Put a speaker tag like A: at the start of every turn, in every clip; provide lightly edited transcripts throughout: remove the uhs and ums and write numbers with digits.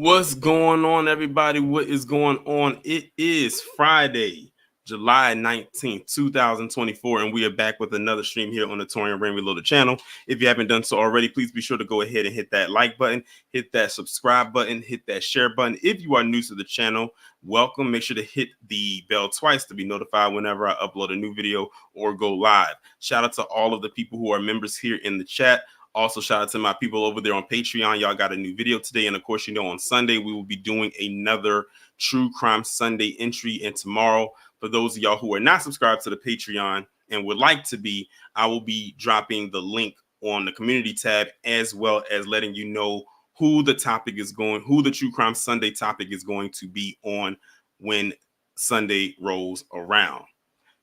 A: What's going on, everybody? What is going on? It is Friday, July 19th, 2024, and we are back with another stream here on the Torian Rain Reloaded channel. If you haven't done so already, please be sure to go ahead and hit that like button, hit that subscribe button, hit that share button. If you are new to the channel, welcome. Make sure to hit the bell twice to be notified whenever I upload a new video or go live. Shout out to all of the people who are members here in the chat. Also, shout out to my people over there on Patreon. Y'all got a new video today. And of course, you know, on Sunday, we will be doing another True Crime Sunday entry. And tomorrow, for those of y'all who are not subscribed to the Patreon and would like to be, I will be dropping the link on the community tab, as well as letting you know who the topic is going, who the True Crime Sunday topic is going to be on when Sunday rolls around.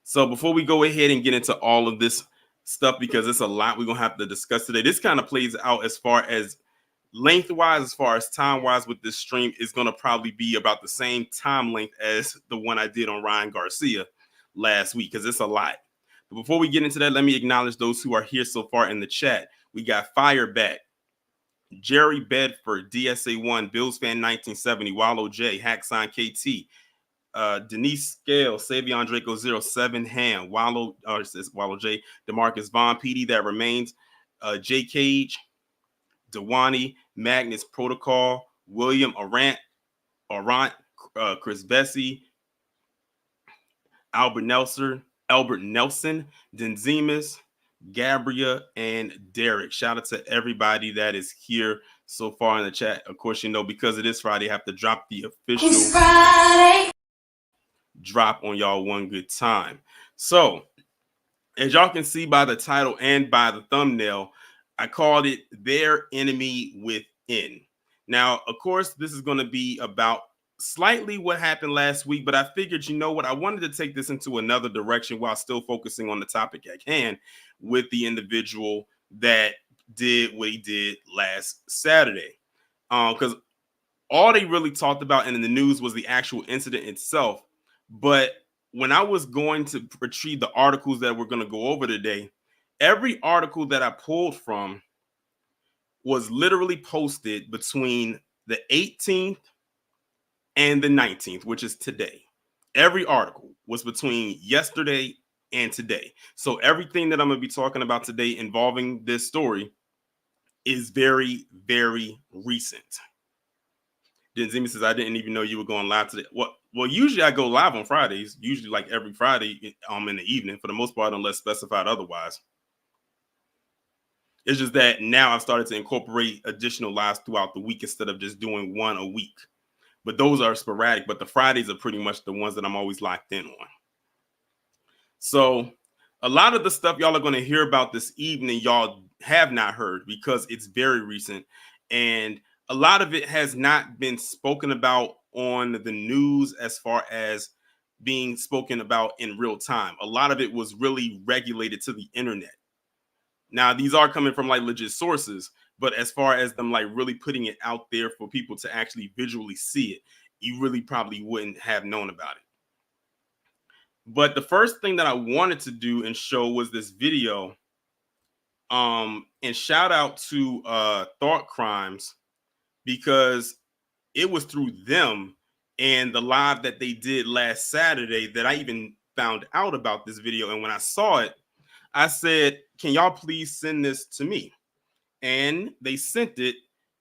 A: So before we go ahead and get into all of this stuff, because it's a lot we're gonna have to discuss today. This kind of plays out as far as lengthwise, as far as time-wise with this stream is gonna probably be about the same time length as the one I did on Ryan Garcia last week, because it's a lot. But before we get into that, let me acknowledge those who are here so far in the chat. We got Fireback, Jerry Bedford, DSA1, Bills Fan 1970, Wallow J, Hacksign KT, Denise Scale, Savion Draco 07, Ham, Wallow J, Demarcus Vaughn, PD that remains, J Cage, Dewani, Magnus Protocol, William Arant, Chris Bessie, Albert Nelson, Denzimus, Gabria, and Derek. Shout out to everybody that is here so far in the chat. Of course, you know, because it is Friday, I have to drop the official drop on y'all one good time. So as y'all can see by the title and by the thumbnail, I called it Their Enemy Within. Now, of course, this is going to be about slightly what happened last week, but I figured, you know what, I wanted to take this into another direction while still focusing on the topic at hand with the individual that did what he did last Saturday. Because all they really talked about in the news was the actual incident itself. But when I was going to retrieve the articles that we're going to go over today, every article that I pulled from was literally posted between the 18th and the 19th, which is today. Every article was between yesterday and today. So everything that I'm going to be talking about today involving this story is very, very recent. Zimi says, I didn't even know you were going live today. Well, usually I go live on Fridays, usually like every Friday in the evening, for the most part, unless specified otherwise. It's just that now I've started to incorporate additional lives throughout the week instead of just doing one a week. But those are sporadic, but the Fridays are pretty much the ones that I'm always locked in on. So a lot of the stuff y'all are going to hear about this evening, y'all have not heard because it's very recent. And a lot of it has not been spoken about on the news as far as being spoken about in real time. A lot of it was really regulated to the internet. Now, these are coming from like legit sources, but as far as them like really putting it out there for people to actually visually see it, you really probably wouldn't have known about it. But the first thing that I wanted to do and show was this video. And shout out to Thought Crimes, because it was through them and the live that they did last Saturday that I even found out about this video. And when I saw it, I said, can y'all please send this to me? And they sent it.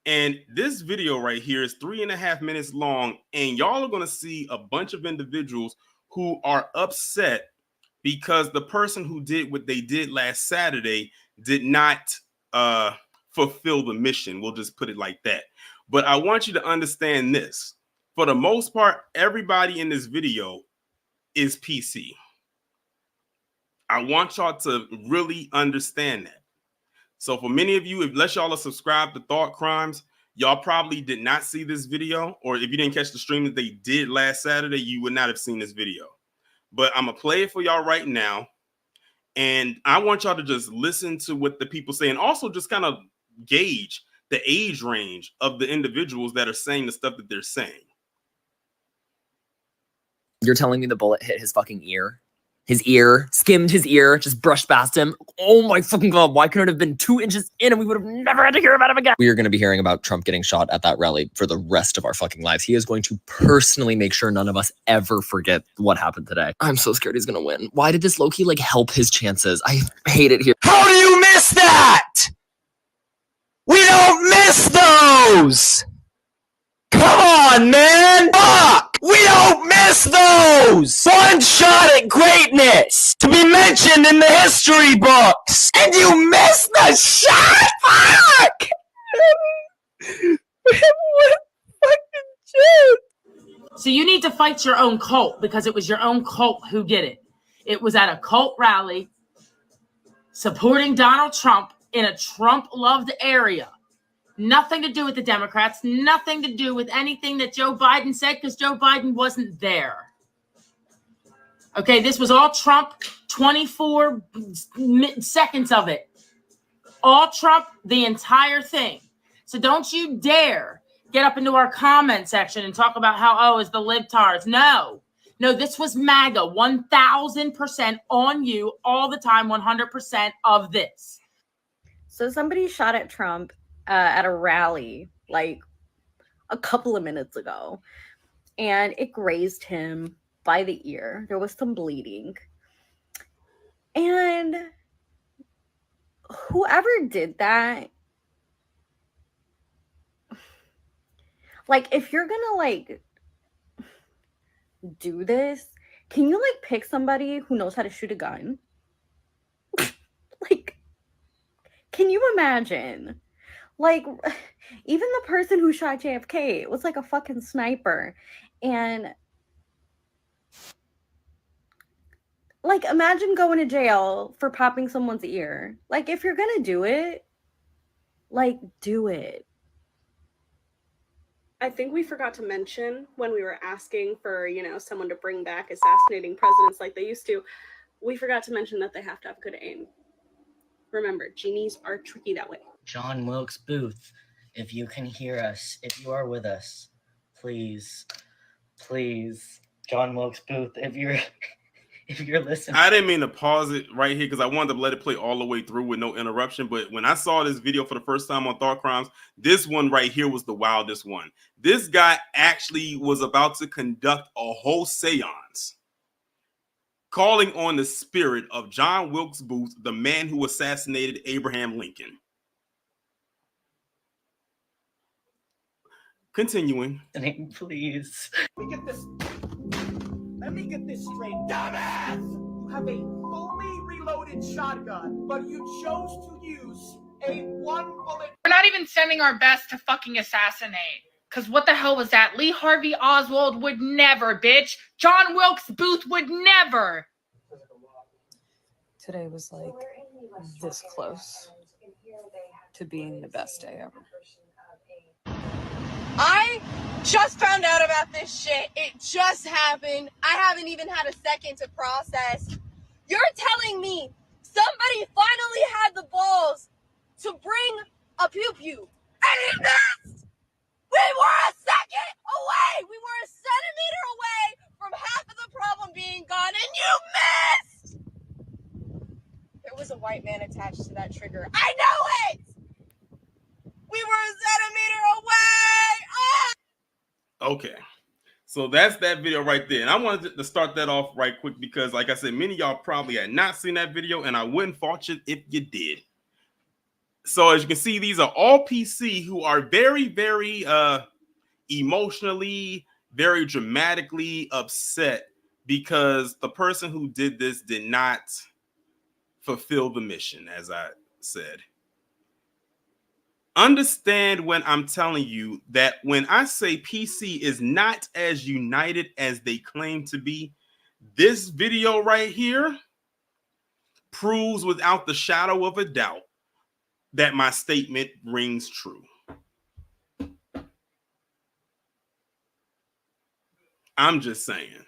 A: And this video right here is 3.5 minutes long. And y'all are going to see a bunch of individuals who are upset because the person who did what they did last Saturday did not fulfill the mission. We'll just put it like that. But I want you to understand this. For the most part, everybody in this video is PC. I want y'all to really understand that. So for many of you, unless y'all are subscribed to Thought Crimes, y'all probably did not see this video. Or if you didn't catch the stream that they did last Saturday, you would not have seen this video. But I'm going to play it for y'all right now. And I want y'all to just listen to what the people say and also just kind of gauge the age range of the individuals that are saying the stuff that they're saying.
B: You're telling me the bullet hit his fucking ear? his ear, skimmed his ear, just brushed past him. Oh my fucking God, why couldn't it have been 2 inches in and we would have never had to hear about him again? We are going to be hearing about Trump getting shot at that rally for the rest of our fucking lives. He is going to personally make sure none of us ever forget what happened today. I'm so scared he's going to win. Why did this low-key like help his chances? I hate it here.
C: How do you miss that? We don't miss those! Come on, man! Fuck! We don't miss those! One shot at greatness! To be mentioned in the history books! And you missed the shot? Fuck! What fucking shit?
D: So you need to fight your own cult because it was your own cult who did it. It was at a cult rally supporting Donald Trump in a Trump-loved area. Nothing to do with the Democrats, nothing to do with anything that Joe Biden said because Joe Biden wasn't there. Okay, this was all Trump, 24 seconds of it. All Trump, the entire thing. So don't you dare get up into our comment section and talk about how, oh, it's the libtards. No, this was MAGA, 1,000% on you all the time, 100% of this.
E: So somebody shot at Trump at a rally like a couple of minutes ago, and it grazed him by the ear. There was some bleeding. And whoever did that, like, if you're gonna like do this, can you like pick somebody who knows how to shoot a gun? Like, can you imagine? Like, even the person who shot JFK was like a fucking sniper. And like, imagine going to jail for popping someone's ear. Like, if you're gonna do it, like, do it.
F: I think we forgot to mention when we were asking for, someone to bring back assassinating presidents like they used to, we forgot to mention that they have to have good aim. Remember, genies are tricky that way.
G: John Wilkes Booth, if you can hear us, if you are with us, please, John Wilkes Booth, if you're listening.
A: I didn't mean to pause it right here because I wanted to let it play all the way through with no interruption. But when I saw this video for the first time on Thought Crimes, this one right here was the wildest one. This guy actually was about to conduct a whole seance, calling on the spirit of John Wilkes Booth, the man who assassinated Abraham Lincoln. Continuing.
G: Please.
C: Let me get this straight. Dumbass! You have a fully reloaded shotgun, but you chose to use a 1-bullet.
H: We're not even sending our best to fucking assassinate. Because what the hell was that? Lee Harvey Oswald would never, bitch. John Wilkes Booth would never.
I: Today was like this close to being the best day ever.
J: I just found out about this shit. It just happened. I haven't even had a second to process. You're telling me somebody finally had the balls to bring a pew-pew and he missed? We were a second away. We were a centimeter away from half of the problem being gone, and you missed. There was a white man attached to that trigger. I know it. We were a centimeter away. Oh!
A: Okay. So that's that video right there. And I wanted to start that off right quick because, like I said, many of y'all probably had not seen that video, and I wouldn't fault you if you did. So as you can see, these are all PC who are very, very emotionally, very dramatically upset because the person who did this did not fulfill the mission, as I said. Understand when I'm telling you that when I say PC is not as united as they claim to be, this video right here proves without the shadow of a doubt that my statement rings true. I'm just saying.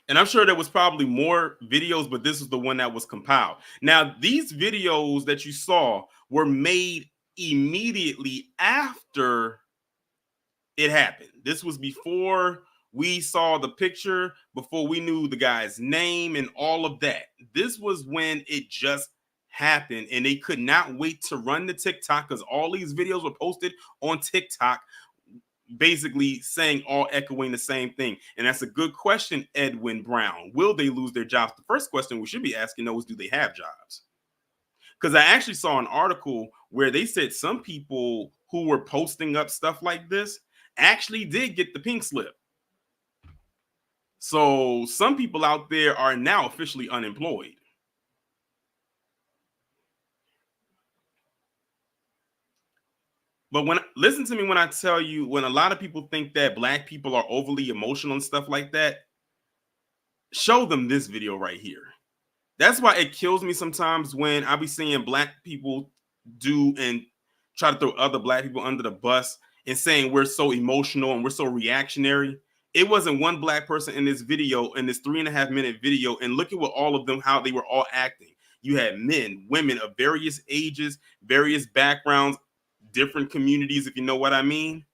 A: And I'm sure there was probably more videos, but this is the one that was compiled. Now, these videos that you saw were made immediately after it happened. This was before We saw the picture before we knew the guy's name and all of that. This was when it just happened, and they could not wait to run the TikTok because all these videos were posted on TikTok, basically saying, all echoing the same thing. And that's a good question, Edwin Brown. Will they lose their jobs? The first question we should be asking though is, do they have jobs? Because I actually saw an article where they said some people who were posting up stuff like this actually did get the pink slip. So some people out there are now officially unemployed. But listen to me when I tell you, when a lot of people think that black people are overly emotional and stuff like that, show them this video right here. That's why it kills me sometimes when I be seeing black people do and try to throw other black people under the bus and saying we're so emotional and we're so reactionary. It wasn't one black person in this video, in this 3.5-minute video, and look at what all of them, how they were all acting. You had men, women of various ages, various backgrounds, different communities, if you know what I mean,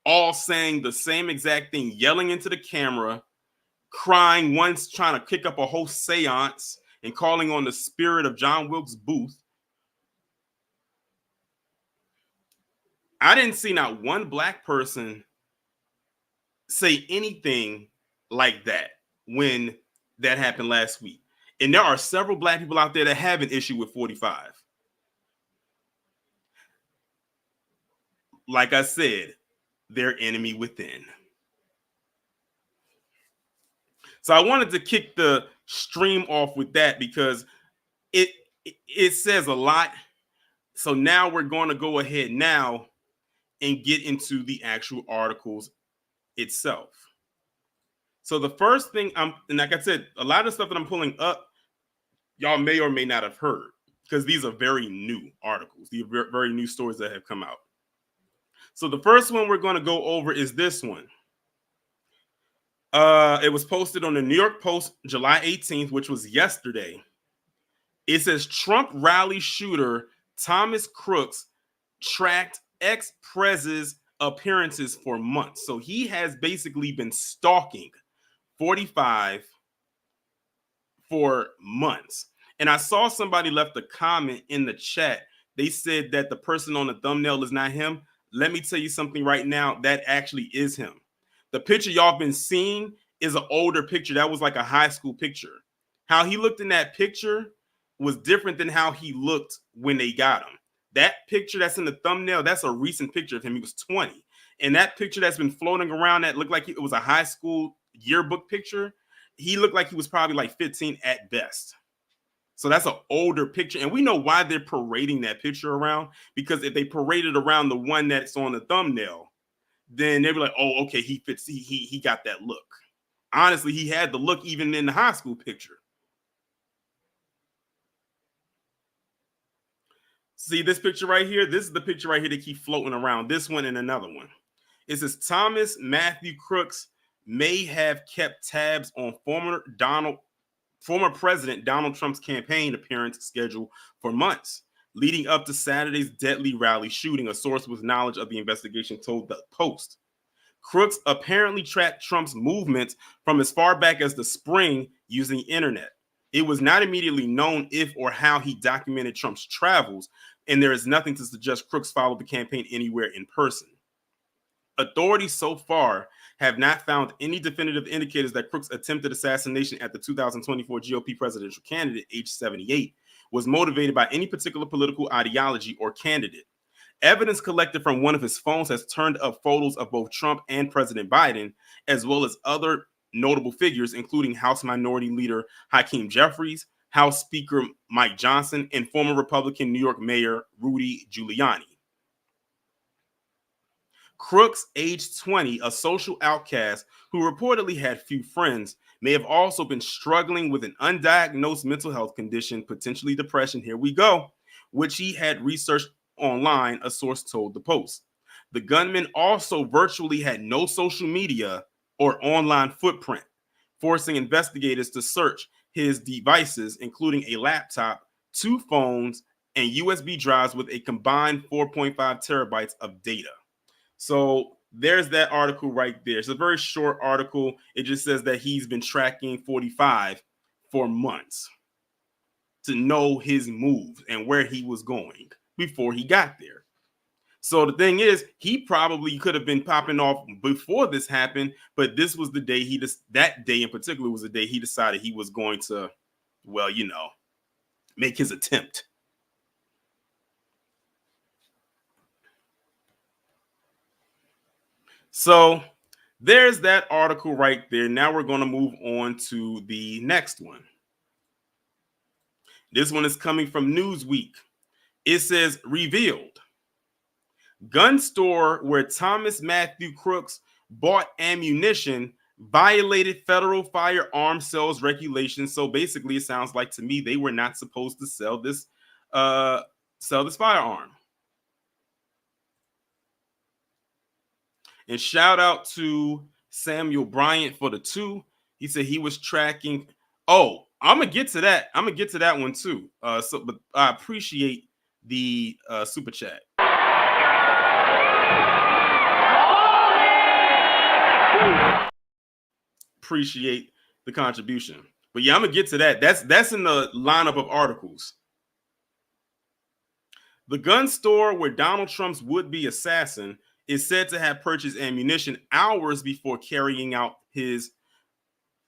A: all saying the same exact thing, yelling into the camera, crying, once trying to kick up a whole seance and calling on the spirit of John Wilkes Booth. I didn't see not one black person say anything like that when that happened last week. And there are several black people out there that have an issue with 45. Like I said, their enemy within. So I wanted to kick the stream off with that because it says a lot. So now we're going to go ahead now and get into the actual articles itself. So the first thing and like I said, a lot of stuff that I'm pulling up, y'all may or may not have heard because these are very new articles. These are very new stories that have come out. So the first one we're going to go over is this one. It was posted on the New York Post July 18th, which was yesterday. It says Trump rally shooter Thomas Crooks tracked ex-prez's appearances for months. So he has basically been stalking 45 for months. And I saw somebody left a comment in the chat. They said that the person on the thumbnail is not him. Let me tell you something right now. That actually is him. The picture y'all been seeing is an older picture. That was like a high school picture. How he looked in that picture was different than how he looked when they got him. That picture that's in the thumbnail, that's a recent picture of him. He was 20. And that picture that's been floating around that looked like it was a high school yearbook picture, he looked like he was probably like 15 at best. So that's an older picture. And we know why they're parading that picture around, because if they paraded around the one that's on the thumbnail, then they'd be like, oh, okay, he fits, he got that look. Honestly, he had the look even in the high school picture. See this picture right here? This is the picture right here that keep floating around. This one and another one. It says Thomas Matthew Crooks may have kept tabs on former President Donald Trump's campaign appearance schedule for months, leading up to Saturday's deadly rally shooting, a source with knowledge of the investigation told the Post. Crooks apparently tracked Trump's movements from as far back as the spring using the internet. It was not immediately known if or how he documented Trump's travels, and there is nothing to suggest Crooks followed the campaign anywhere in person. Authorities so far have not found any definitive indicators that Crooks' attempted assassination at the 2024 GOP presidential candidate, age 78, was motivated by any particular political ideology or candidate. Evidence collected from one of his phones has turned up photos of both Trump and President Biden, as well as other notable figures, including House Minority Leader Hakeem Jeffries, House Speaker Mike Johnson, and former Republican New York Mayor Rudy Giuliani. Crooks, age 20, a social outcast who reportedly had few friends, may have also been struggling with an undiagnosed mental health condition, potentially depression, here we go, which he had researched online, a source told the Post. The gunman also virtually had no social media or online footprint, forcing investigators to search his devices, including a laptop, 2 phones, and USB drives with a combined 4.5 terabytes of data. So there's that article right there. It's a very short article. It just says that he's been tracking 45 for months to know his moves and where he was going before he got there. So the thing is, he probably could have been popping off before this happened, but this was the day that day in particular was the day he decided he was going to, well, you know, make his attempt. So there's that article right there. Now we're going to move on to the next one. This one is coming from Newsweek. It says, revealed. Gun store where Thomas Matthew Crooks bought ammunition violated federal firearm sales regulations. So basically, it sounds like to me they were not supposed to sell this firearm. And shout out to Samuel Bryant for the 2. He said he was tracking. Oh, I'm gonna get to that. I'm gonna get to that one too. But I appreciate the super chat. Appreciate the contribution. But yeah, I'm gonna get to that. That's in the lineup of articles. The gun store where Donald Trump's would-be assassin is said to have purchased ammunition hours before carrying out his,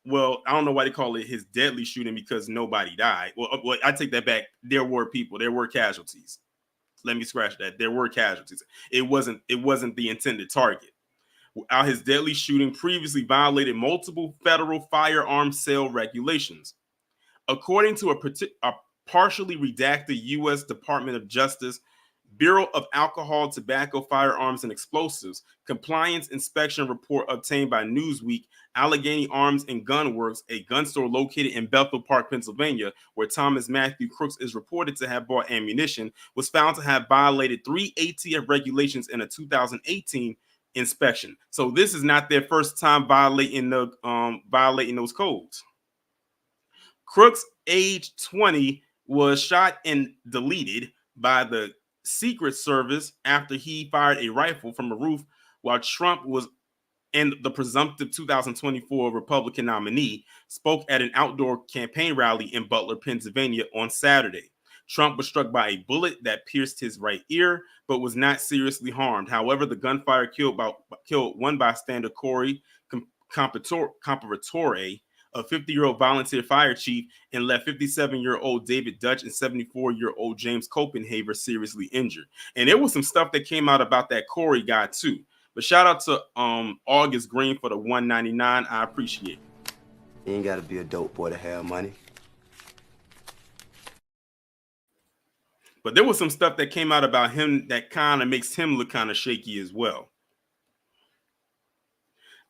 A: well, I don't know why they call it his deadly shooting because nobody died. Well, I take that back. There were people. There were casualties. Let me scratch that. There were casualties. It wasn't the intended target. His deadly shooting previously violated multiple federal firearm sale regulations. According to a partially redacted U.S. Department of Justice Bureau of Alcohol, Tobacco, Firearms, and Explosives compliance inspection report obtained by Newsweek, Allegheny Arms and Gun Works, a gun store located in Bethel Park, Pennsylvania, where Thomas Matthew Crooks is reported to have bought ammunition, was found to have violated 3 ATF regulations in a 2018 inspection. So this is not their first time violating those codes. Crooks, age 20, was shot and deleted by the Secret Service after he fired a rifle from a roof while Trump was, and the presumptive 2024 Republican nominee, spoke at an outdoor campaign rally in Butler, Pennsylvania on Saturday. Trump was struck by a bullet that pierced his right ear, but was not seriously harmed. However, the gunfire killed one bystander, Corey Comparatore, a 50-year-old volunteer fire chief, and left 57-year-old David Dutch and 74-year-old James Copenhaver seriously injured. And there was some stuff that came out about that Corey guy too. But shout out to August Green for the $1.99. I appreciate it.
K: You ain't got to be a dope boy to have money.
A: But there was some stuff that came out about him that kind of makes him look kind of shaky as well.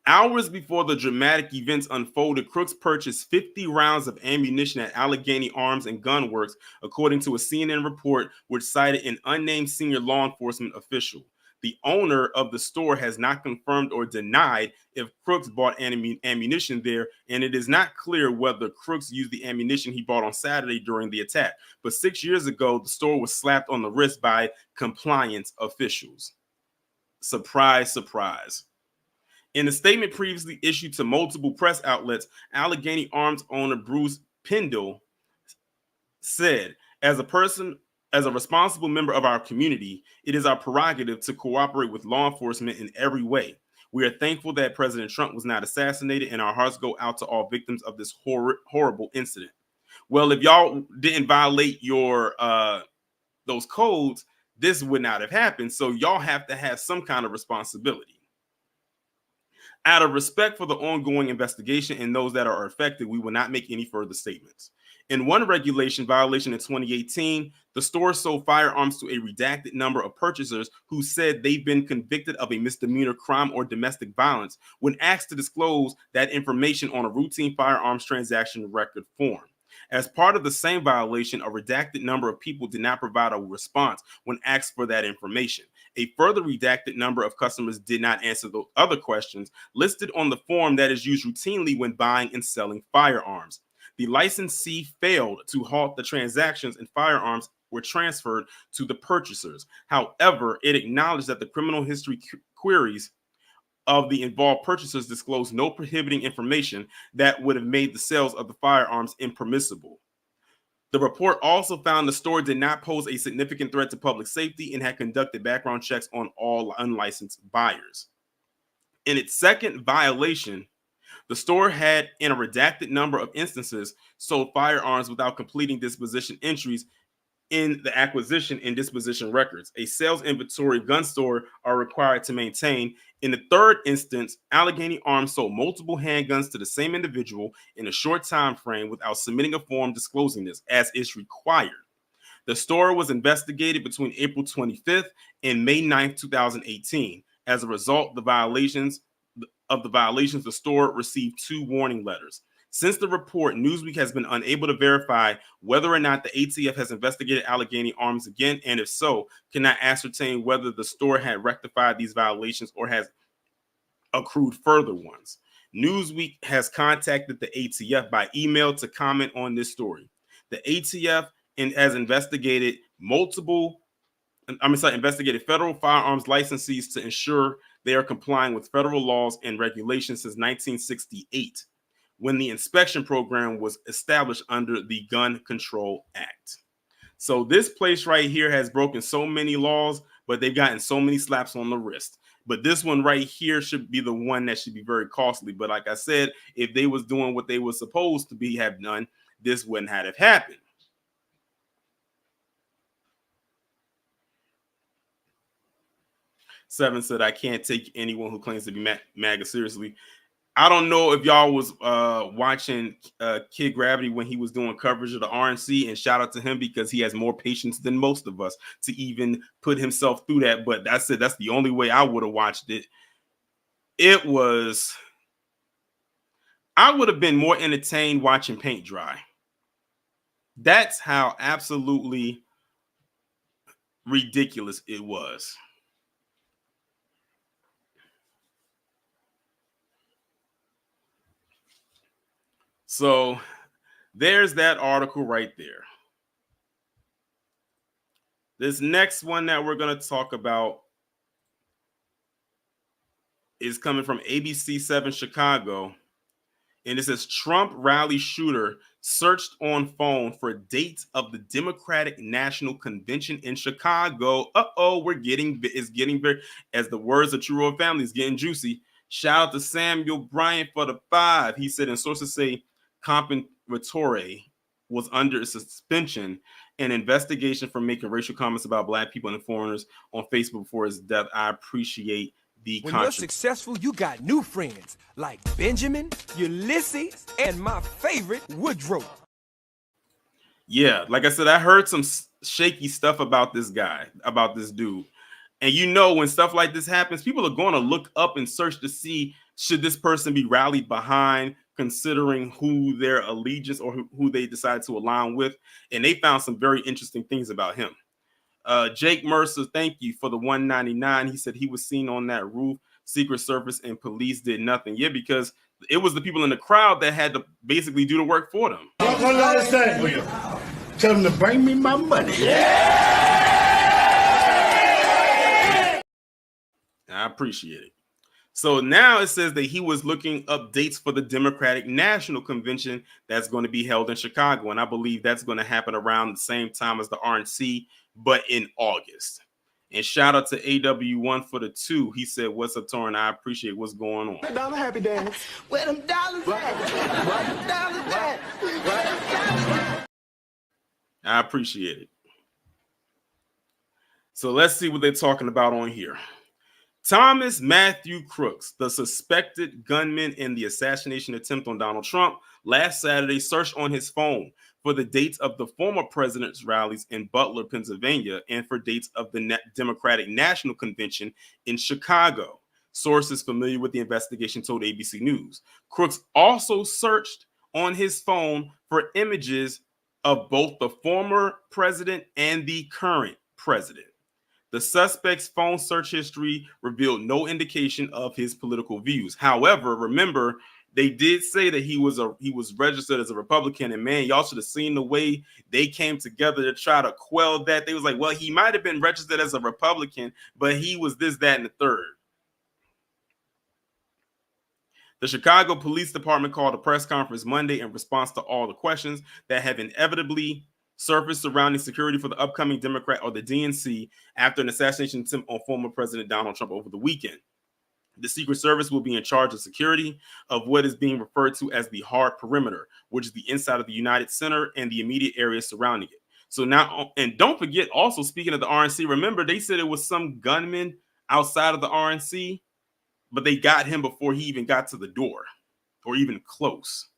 A: Hours before the dramatic events unfolded, Crooks purchased 50 rounds of ammunition at Allegheny Arms and Gun Works, according to a CNN report which cited an unnamed senior law enforcement official. The owner of the store has not confirmed or denied if Crooks bought ammunition there, and it is not clear whether Crooks used the ammunition he bought on Saturday during the attack. But 6 years ago, the store was slapped on the wrist by compliance officials. Surprise, surprise. In a statement previously issued to multiple press outlets, Allegheny Arms owner Bruce Pendle said, as a responsible member of our community, it is our prerogative to cooperate with law enforcement in every way. We are thankful that President Trump was not assassinated, and our hearts go out to all victims of this horrible incident. Well, if y'all didn't violate your those codes, this would not have happened. So y'all have to have some kind of responsibility. Out of respect for the ongoing investigation and those that are affected, we will not make any further statements. In one regulation violation in 2018, the store sold firearms to a redacted number of purchasers who said they've been convicted of a misdemeanor crime or domestic violence when asked to disclose that information on a routine firearms transaction record form. As part of the same violation, a redacted number of people did not provide a response when asked for that information. A further redacted number of customers did not answer the other questions listed on the form that is used routinely when buying and selling firearms. The licensee failed to halt the transactions, and firearms were transferred to the purchasers. However, it acknowledged that the criminal history queries of the involved purchasers disclosed no prohibiting information that would have made the sales of the firearms impermissible. The report also found the store did not pose a significant threat to public safety and had conducted background checks on all unlicensed buyers. In its second violation, the store had, in a redacted number of instances, sold firearms without completing disposition entries in the acquisition and disposition records. A sales inventory gun store are required to maintain. In the third instance, Allegheny Arms sold multiple handguns to the same individual in a short time frame without submitting a form disclosing this, as is required. The store was investigated between April 25th and May 9th, 2018. As a result of the violations, the store received 2 warning letters. Since the report, Newsweek has been unable to verify whether or not the ATF has investigated Allegheny Arms again, and if so, cannot ascertain whether the store had rectified these violations or has accrued further ones. Newsweek has contacted the ATF by email to comment on this story. The ATF has investigated investigated federal firearms licensees to ensure they are complying with federal laws and regulations since 1968. When the inspection program was established under the Gun Control Act. So this place right here has broken so many laws, but they've gotten so many slaps on the wrist. But this one right here should be the one that should be very costly. But like I said, if they was doing what they were supposed to have done, this wouldn't have happened. Seven said, I can't take anyone who claims to be MAGA seriously. I don't know if y'all was watching Kid Gravity when he was doing coverage of the RNC, and shout out to him because he has more patience than most of us to even put himself through that. But that's it. That's the only way I would have watched it. I would have been more entertained watching paint dry. That's how absolutely ridiculous it was. So there's that article right there. This next one that we're going to talk about is coming from ABC7 Chicago. And it says Trump rally shooter searched on phone for dates of the Democratic National Convention in Chicago. It's getting very, as the words of True Royal Family is getting juicy. Shout out to Samuel Bryant for the 5. He said, and sources say Compinatore was under suspension and investigation for making racial comments about Black people and foreigners on Facebook before his death. I appreciate the
L: When you're successful, you got new friends like Benjamin, Ulysses, and my favorite, Woodrow.
A: Yeah, like I said, I heard some shaky stuff about this guy, about this dude. And you know, when stuff like this happens, people are going to look up and search to see, should this person be rallied behind, considering who their allegiance or who they decided to align with. And they found some very interesting things about him. Jake Mercer, thank you for the $1.99. He said he was seen on that roof. Secret Service and police did nothing. Yeah, because it was the people in the crowd that had to basically do the work for them.
M: What did I say for you? Tell them to bring me my money.
A: I appreciate it. So now it says that he was looking up dates for the Democratic National Convention that's going to be held in Chicago. And I believe that's going to happen around the same time as the RNC, but in August. And shout out to AW1 for the 2. He said, what's up, Torrin? I appreciate what's going on.
M: $1 happy dance. Where them dollars at?
A: I appreciate it. So let's see what they're talking about on here. Thomas Matthew Crooks, the suspected gunman in the assassination attempt on Donald Trump, last Saturday searched on his phone for the dates of the former president's rallies in Butler, Pennsylvania, and for dates of the Democratic National Convention in Chicago. Sources familiar with the investigation told ABC News. Crooks also searched on his phone for images of both the former president and the current president. The suspect's phone search history revealed no indication of his political views. However, remember, they did say that he was registered as a Republican, and man, y'all should have seen the way they came together to try to quell that. They was like, well, he might have been registered as a Republican, but he was this, that, and the third. The Chicago Police Department called a press conference Monday in response to all the questions that have inevitably surfaced surrounding security for the upcoming Democrat or the DNC after an assassination attempt on former President Donald Trump over the weekend. The Secret Service will be in charge of security of what is being referred to as the hard perimeter, which is the inside of the United Center and the immediate areas surrounding it. So now, and don't forget, also speaking of the RNC, remember they said it was some gunman outside of the RNC, but they got him before he even got to the door or even close.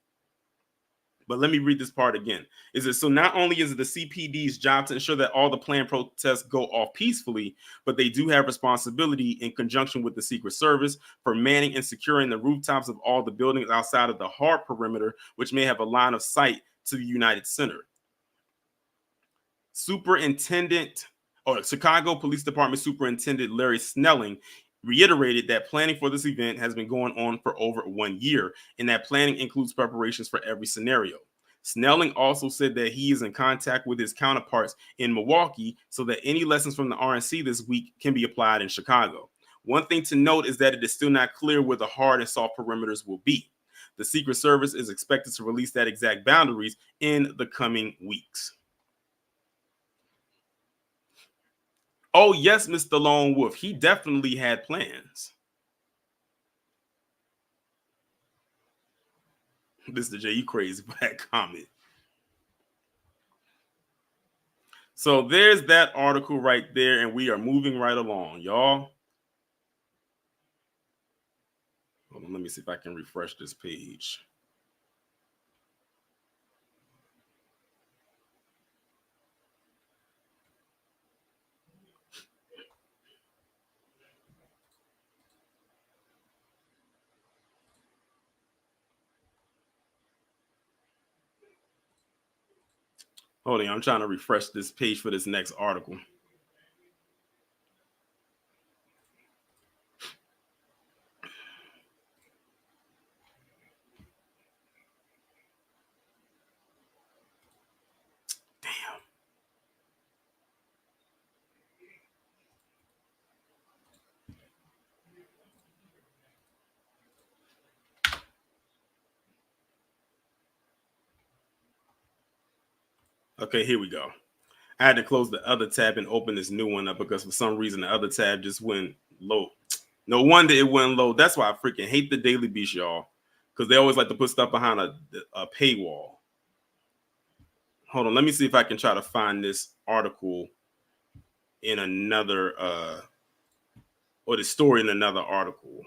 A: But let me read this part again. So not only is it the CPD's job to ensure that all the planned protests go off peacefully, but they do have responsibility in conjunction with the Secret Service for manning and securing the rooftops of all the buildings outside of the hard perimeter, which may have a line of sight to the United Center. Chicago Police Department Superintendent Larry Snelling reiterated that planning for this event has been going on for over 1 year, and that planning includes preparations for every scenario. Snelling also said that he is in contact with his counterparts in Milwaukee so that any lessons from the RNC this week can be applied in Chicago. One thing to note is that it is still not clear where the hard and soft perimeters will be. The Secret Service is expected to release that exact boundaries in the coming weeks. Oh, yes, Mr. Lone Wolf. He definitely had plans. Mr. J, you crazy for that comment. So there's that article right there, and we are moving right along, y'all. Hold on, let me see if I can refresh this page. Hold on, I'm trying to refresh this page for this next article. Damn. Okay, here we go. I had to close the other tab and open this new one up because for some reason the other tab just went low. No wonder it went low. That's why I freaking hate the Daily Beast, y'all, because they always like to put stuff behind a paywall. Hold on, let me see if I can try to find this article in another or the story in another article.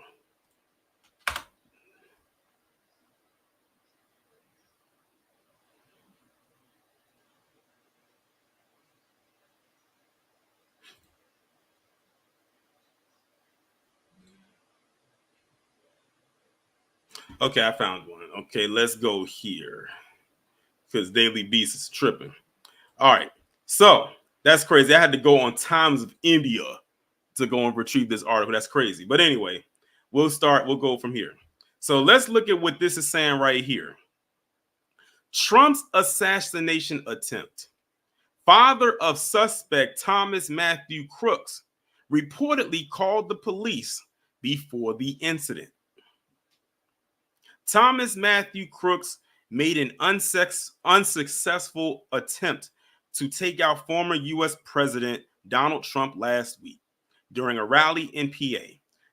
A: Okay, I found one. Okay, let's go here because Daily Beast is tripping. All right, so that's crazy. I had to go on Times of India to go and retrieve this article. That's crazy. But anyway, we'll go from here. So let's look at what this is saying right here. Trump's assassination attempt. Father of suspect Thomas Matthew Crooks reportedly called the police before the incident. Thomas Matthew Crooks made an unsuccessful attempt to take out former U.S. President Donald Trump last week during a rally in PA.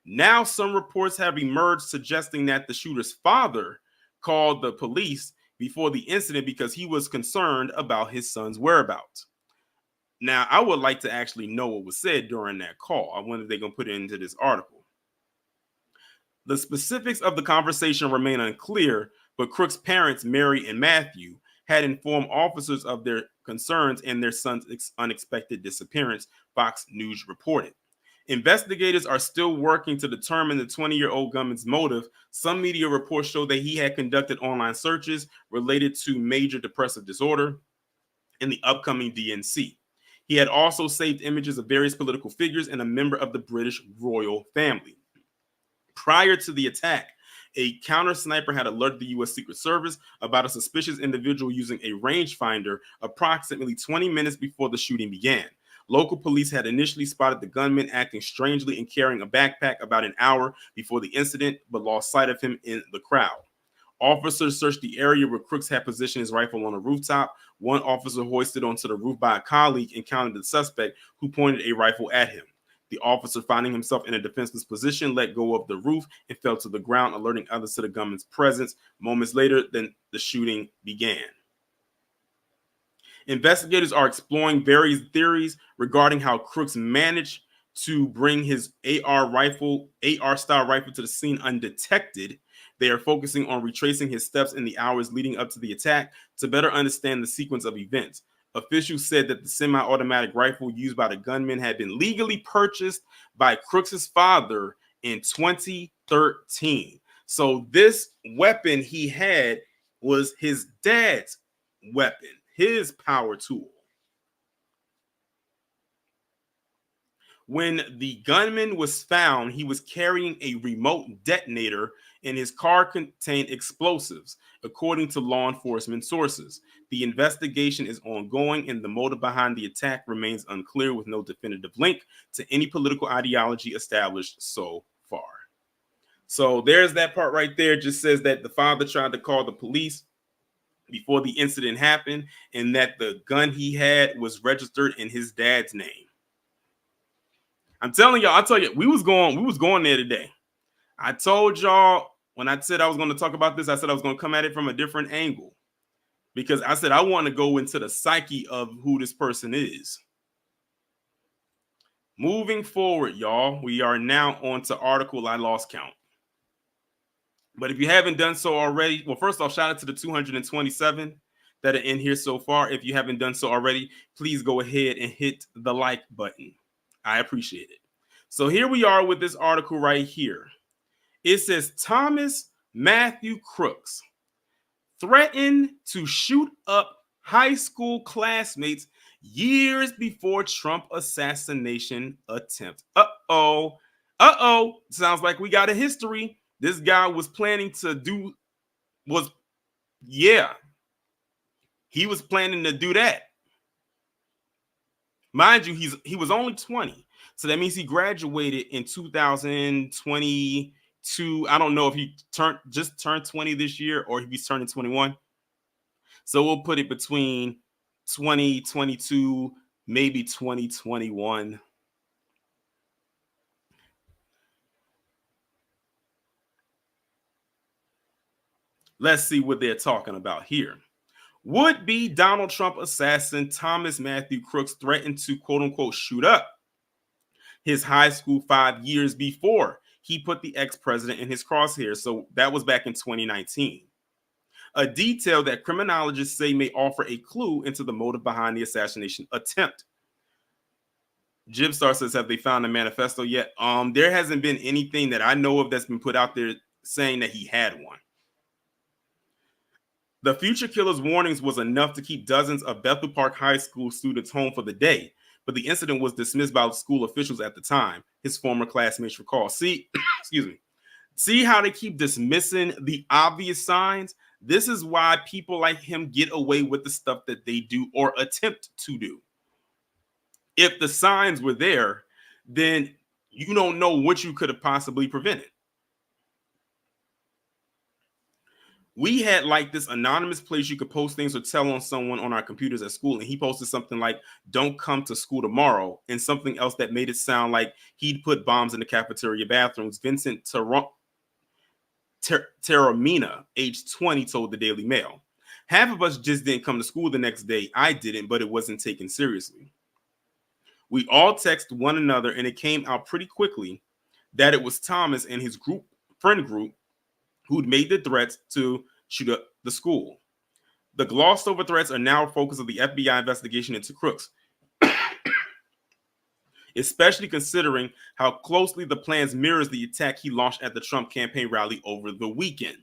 A: Now, some reports have emerged suggesting that the shooter's father called the police before the incident because he was concerned about his son's whereabouts. Now, I would like to actually know what was said during that call. I wonder if they're going to put it into this article. The specifics of the conversation remain unclear, but Crooks' parents, Mary and Matthew, had informed officers of their concerns and their son's unexpected disappearance, Fox News reported. Investigators are still working to determine the 20-year-old gunman's motive. Some media reports show that he had conducted online searches related to major depressive disorder in the upcoming DNC. He had also saved images of various political figures and a member of the British royal family. Prior to the attack, a counter sniper had alerted the U.S. Secret Service about a suspicious individual using a rangefinder approximately 20 minutes before the shooting began. Local police had initially spotted the gunman acting strangely and carrying a backpack about an hour before the incident, but lost sight of him in the crowd. Officers searched the area where Crooks had positioned his rifle on a rooftop. One officer hoisted onto the roof by a colleague encountered the suspect, who pointed a rifle at him. The officer, finding himself in a defenseless position, let go of the roof and fell to the ground, alerting others to the gunman's presence. Moments later, then the shooting began. Investigators are exploring various theories regarding how Crooks managed to bring his AR style rifle to the scene undetected. They are focusing on retracing his steps in the hours leading up to the attack to better understand the sequence of events. Officials said that the semi-automatic rifle used by the gunman had been legally purchased by Crooks' father in 2013. So this weapon he had was his dad's weapon, his power tool. When the gunman was found, he was carrying a remote detonator and his car contained explosives, according to law enforcement sources. The investigation is ongoing and the motive behind the attack remains unclear, with no definitive link to any political ideology established so far. So there's that part right there. It just says that the father tried to call the police before the incident happened and that the gun he had was registered in his dad's name. I'm telling y'all, we was going there today. I told y'all when I said I was going to talk about this, I said I was going to come at it from a different angle, because I said I want to go into the psyche of who this person is. Moving forward, y'all, we are now on to article I lost count. But if you haven't done so already, well, first off, shout out to the 227 that are in here so far. If you haven't done so already, please go ahead and hit the like button. I appreciate it. So here we are with this article right here. It says Thomas Matthew Crooks threatened to shoot up high school classmates years before Trump assassination attempt. Sounds like we got a history. This guy was planning to do he was planning to do that. Mind you, he was only 20. So that means he graduated in 2022. I don't know if he just turned 20 this year or if he's turning 21. So we'll put it between 2022, maybe 2021. Let's see what they're talking about here. Would-be Donald Trump assassin Thomas Matthew Crooks threatened to, quote-unquote, shoot up his high school 5 years before he put the ex-president in his crosshairs. So that was back in 2019. A detail that criminologists say may offer a clue into the motive behind the assassination attempt. Jibstar says, have they found a manifesto yet? There hasn't been anything that I know of that's been put out there saying that he had one. The future killer's warnings was enough to keep dozens of Bethel Park High School students home for the day, but the incident was dismissed by school officials at the time, his former classmates recall. See how they keep dismissing the obvious signs? This is why people like him get away with the stuff that they do or attempt to do. If the signs were there, then you don't know what you could have possibly prevented. We had like this anonymous place you could post things or tell on someone on our computers at school. And he posted something like, don't come to school tomorrow. And something else that made it sound like he'd put bombs in the cafeteria bathrooms. Vincent Terramina, age 20, told the Daily Mail. Half of us just didn't come to school the next day. I didn't, but it wasn't taken seriously. We all texted one another and it came out pretty quickly that it was Thomas and his friend group who'd made the threats to shoot up the school. The glossed over threats are now a focus of the FBI investigation into Crooks, especially considering how closely the plans mirrors the attack he launched at the Trump campaign rally over the weekend.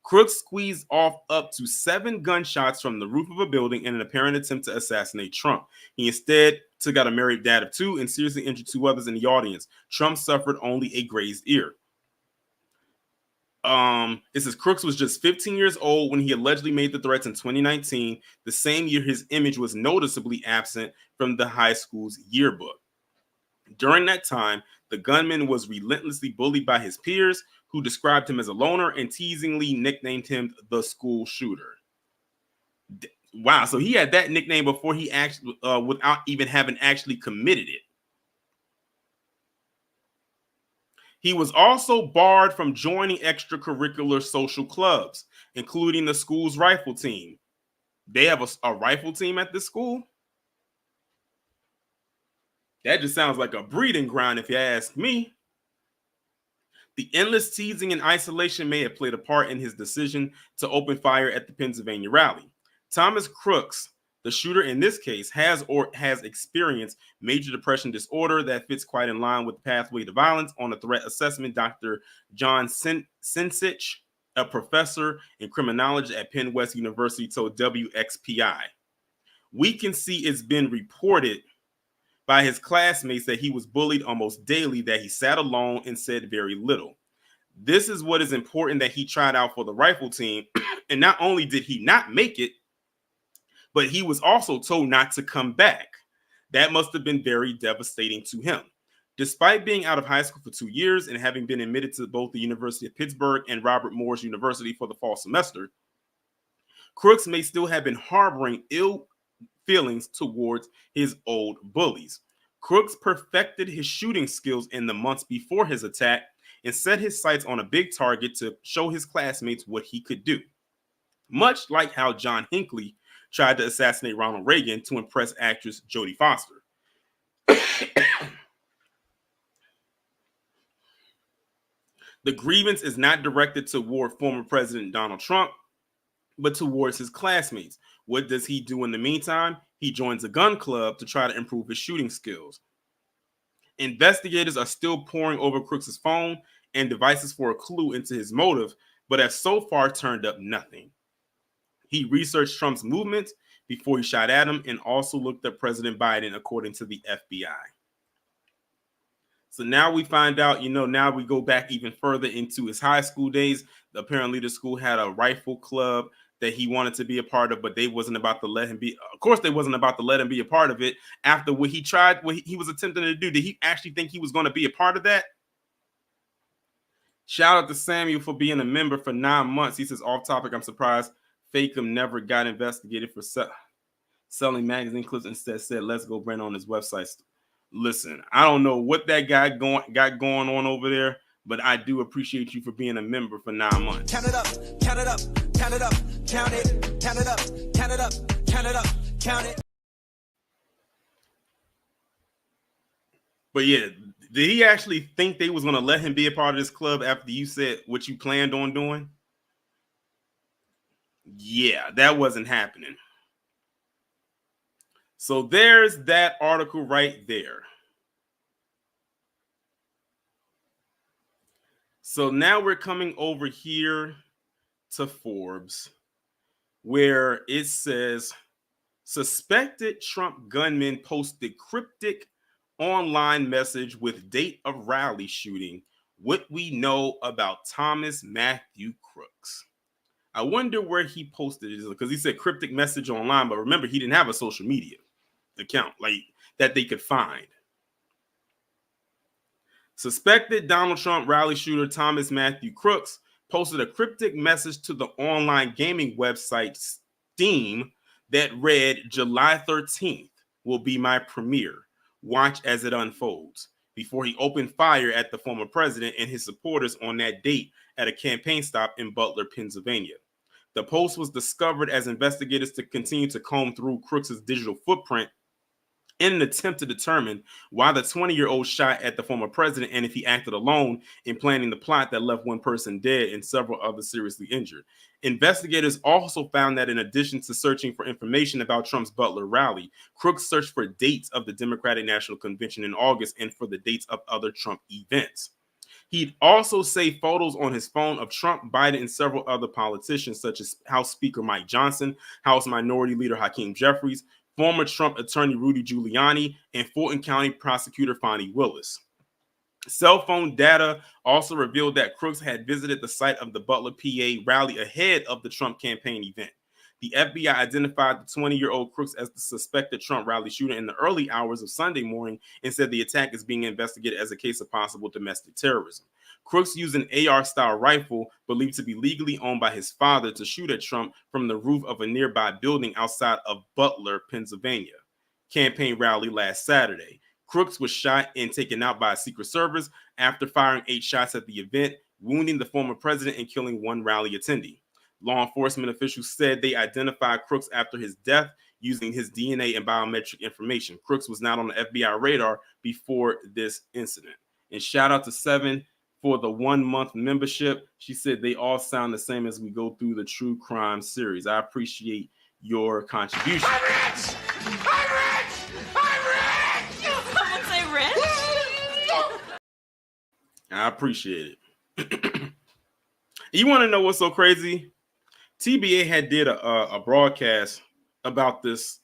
A: Crooks squeezed off up to 7 gunshots from the roof of a building in an apparent attempt to assassinate Trump. He instead took out a married dad of 2 and seriously injured 2 others in the audience. Trump suffered only a grazed ear. It says Crooks was just 15 years old when he allegedly made the threats in 2019. The same year, his image was noticeably absent from the high school's yearbook. During that time, the gunman was relentlessly bullied by his peers, who described him as a loner and teasingly nicknamed him the school shooter. Wow, so he had that nickname before he actually, without even having actually committed it. He was also barred from joining extracurricular social clubs, including the school's rifle team. They have a rifle team at this school? That just sounds like a breeding ground, if you ask me. The endless teasing and isolation may have played a part in his decision to open fire at the Pennsylvania rally. Thomas Crooks, the shooter in this case, has experienced major depression disorder that fits quite in line with the pathway to violence on a threat assessment. Dr. John Sinsich, a professor in criminology at Penn West University, told WXPI. We can see it's been reported by his classmates that he was bullied almost daily, that he sat alone and said very little. This is what is important, that he tried out for the rifle team, and not only did he not make it, but he was also told not to come back. That must have been very devastating to him. Despite being out of high school for 2 years and having been admitted to both the University of Pittsburgh and Robert Morris University for the fall semester, Crooks may still have been harboring ill feelings towards his old bullies. Crooks perfected his shooting skills in the months before his attack and set his sights on a big target to show his classmates what he could do. Much like how John Hinckley tried to assassinate Ronald Reagan to impress actress Jodie Foster. The grievance is not directed toward former President Donald Trump, but towards his classmates. What does he do in the meantime? He joins a gun club to try to improve his shooting skills. Investigators are still poring over Crooks' phone and devices for a clue into his motive, but have so far turned up nothing. He researched Trump's movements before he shot at him and also looked up President Biden, according to the FBI. So now we find out, now we go back even further into his high school days. Apparently the school had a rifle club that he wanted to be a part of, but they wasn't about to let him be. Of course, they wasn't about to let him be a part of it after what he was attempting to do. Did he actually think he was going to be a part of that? Shout out to Samuel for being a member for 9 months. He says, off topic, I'm surprised Fakem never got investigated for selling magazine clips. Instead said, let's go Brent on his website. Listen, I don't know what that guy got going on over there, but I do appreciate you for being a member for 9 months.
L: Count it up, count it up, count it up, count it, count it up, count it up, count it up, count it.
A: But yeah, did he actually think they was going to let him be a part of this club after you said what you planned on doing? Yeah, that wasn't happening. So there's that article right there. So now we're coming over here to Forbes, where it says, suspected Trump gunman posted cryptic online message with date of rally shooting. What we know about Thomas Matthew Crooks. I wonder where he posted it, because he said cryptic message online, but remember, he didn't have a social media account like that they could find. Suspected Donald Trump rally shooter Thomas Matthew Crooks posted a cryptic message to the online gaming website Steam that read, July 13th will be my premiere. Watch as it unfolds, before he opened fire at the former president and his supporters on that date at a campaign stop in Butler, Pennsylvania. The post was discovered as investigators to continue to comb through Crooks' digital footprint in an attempt to determine why the 20-year-old shot at the former president and if he acted alone in planning the plot that left one person dead and several others seriously injured. Investigators also found that in addition to searching for information about Trump's Butler rally, Crooks searched for dates of the Democratic National Convention in August and for the dates of other Trump events. He'd also saved photos on his phone of Trump, Biden, and several other politicians, such as House Speaker Mike Johnson, House Minority Leader Hakeem Jeffries, former Trump attorney Rudy Giuliani, and Fulton County prosecutor Fonnie Willis. Cell phone data also revealed that Crooks had visited the site of the Butler, PA rally ahead of the Trump campaign event. The FBI identified the 20-year-old Crooks as the suspected Trump rally shooter in the early hours of Sunday morning and said the attack is being investigated as a case of possible domestic terrorism. Crooks used an AR-style rifle believed to be legally owned by his father to shoot at Trump from the roof of a nearby building outside of Butler, Pennsylvania campaign rally last Saturday. Crooks was shot and taken out by a Secret Service after firing 8 shots at the event, wounding the former president and killing one rally attendee. Law enforcement officials said they identified Crooks after his death using his DNA and biometric information. Crooks was not on the FBI radar before this incident. And shout out to Seven for the 1-month membership. She said they all sound the same as we go through the true crime series. I appreciate your contribution.
M: I'm rich! I'm rich! I'm rich!
N: Someone say rich?
A: I appreciate it. You want to know what's so crazy? TBA had did a broadcast about this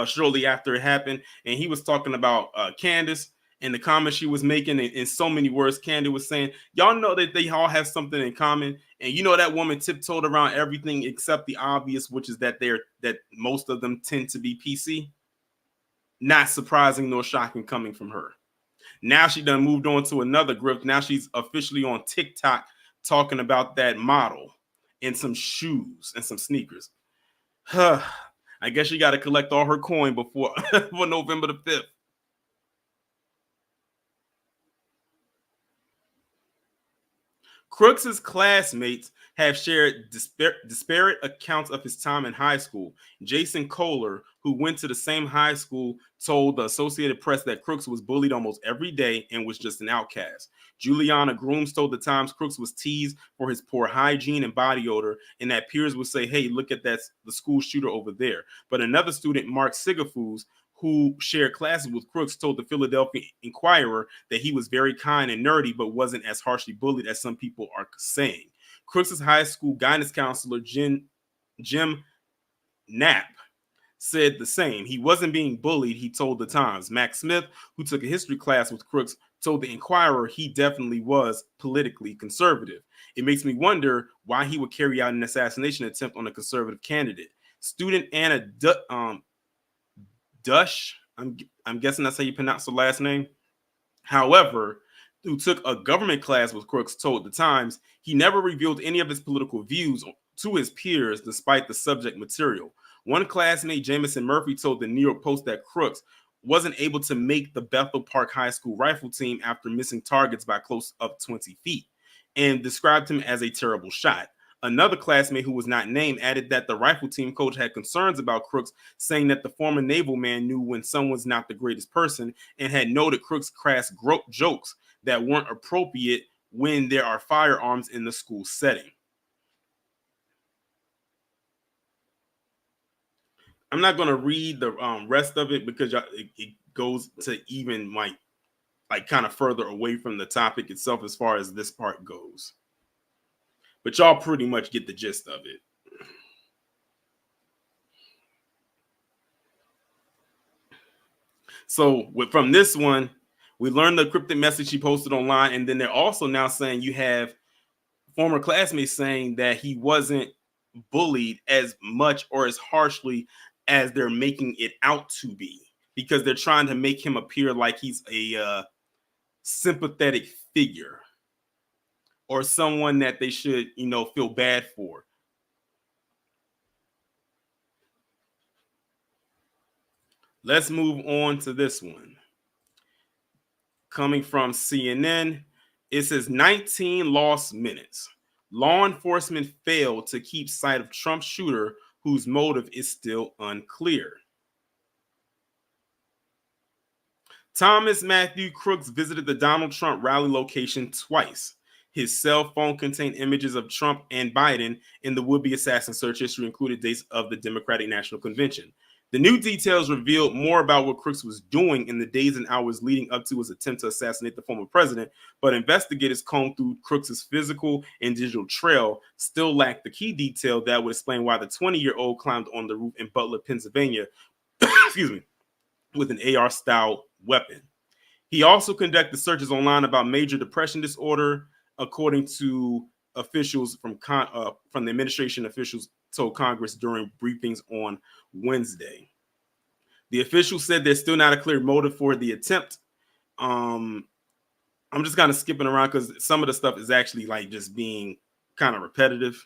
A: shortly after it happened, and he was talking about Candace and the comments she was making. In so many words, Candace was saying, y'all know that they all have something in common, and you know that woman tiptoed around everything except the obvious, which is that most of them tend to be PC. Not surprising nor shocking coming from her. Now she done moved on to another grift. Now she's officially on TikTok talking about that model and some shoes and some sneakers. I guess she got to collect all her coin before for November the 5th. Crooks's classmates have shared disparate accounts of his time in high school. Jason Kohler, who went to the same high school, told the Associated Press that Crooks was bullied almost every day and was just an outcast. Juliana Grooms told the Times Crooks was teased for his poor hygiene and body odor, and that peers would say, hey, look at that, the school shooter over there. But another student, Mark Sigafus, who shared classes with Crooks, told the Philadelphia Inquirer that he was very kind and nerdy, but wasn't as harshly bullied as some people are saying. Crooks's high school guidance counselor, Jim Knapp, said the same. He wasn't being bullied, he told the Times. Max Smith, who took a history class with Crooks, told the Inquirer he definitely was politically conservative. It makes me wonder why he would carry out an assassination attempt on a conservative candidate. Student Anna Dush, I'm guessing that's how you pronounce the last name, however, who took a government class with Crooks, told the Times he never revealed any of his political views to his peers despite the subject material. One classmate, Jamison Murphy, told the New York Post that Crooks wasn't able to make the Bethel Park High School rifle team after missing targets by close up 20 feet and described him as a terrible shot. Another classmate who was not named added that the rifle team coach had concerns about Crooks, saying that the former naval man knew when someone's not the greatest person and had noted Crooks' crass jokes that weren't appropriate when there are firearms in the school setting. I'm not going to read the rest of it because it goes to even like kind of further away from the topic itself as far as this part goes. But y'all pretty much get the gist of it. So from this one, we learned the cryptic message she posted online, and then they're also now saying you have former classmates saying that he wasn't bullied as much or as harshly as they're making it out to be, because they're trying to make him appear like he's a sympathetic figure or someone that they should, feel bad for. Let's move on to this one. Coming from CNN, it says 19 lost minutes. Law enforcement failed to keep sight of Trump shooter whose motive is still unclear. Thomas Matthew Crooks visited the Donald Trump rally location twice. His cell phone contained images of Trump and Biden, and the would-be assassin search history included dates of the Democratic National Convention. The new details revealed more about what Crooks was doing in the days and hours leading up to his attempt to assassinate the former president, but investigators combed through Crooks's physical and digital trail still lacked the key detail that would explain why the 20-year-old climbed on the roof in Butler, Pennsylvania, with an AR-style weapon. He also conducted searches online about major depression disorder, according to officials from the administration. Officials told Congress during briefings on Wednesday. The officials said there's still not a clear motive for the attempt. I'm just kind of skipping around because some of the stuff is actually like just being kind of repetitive.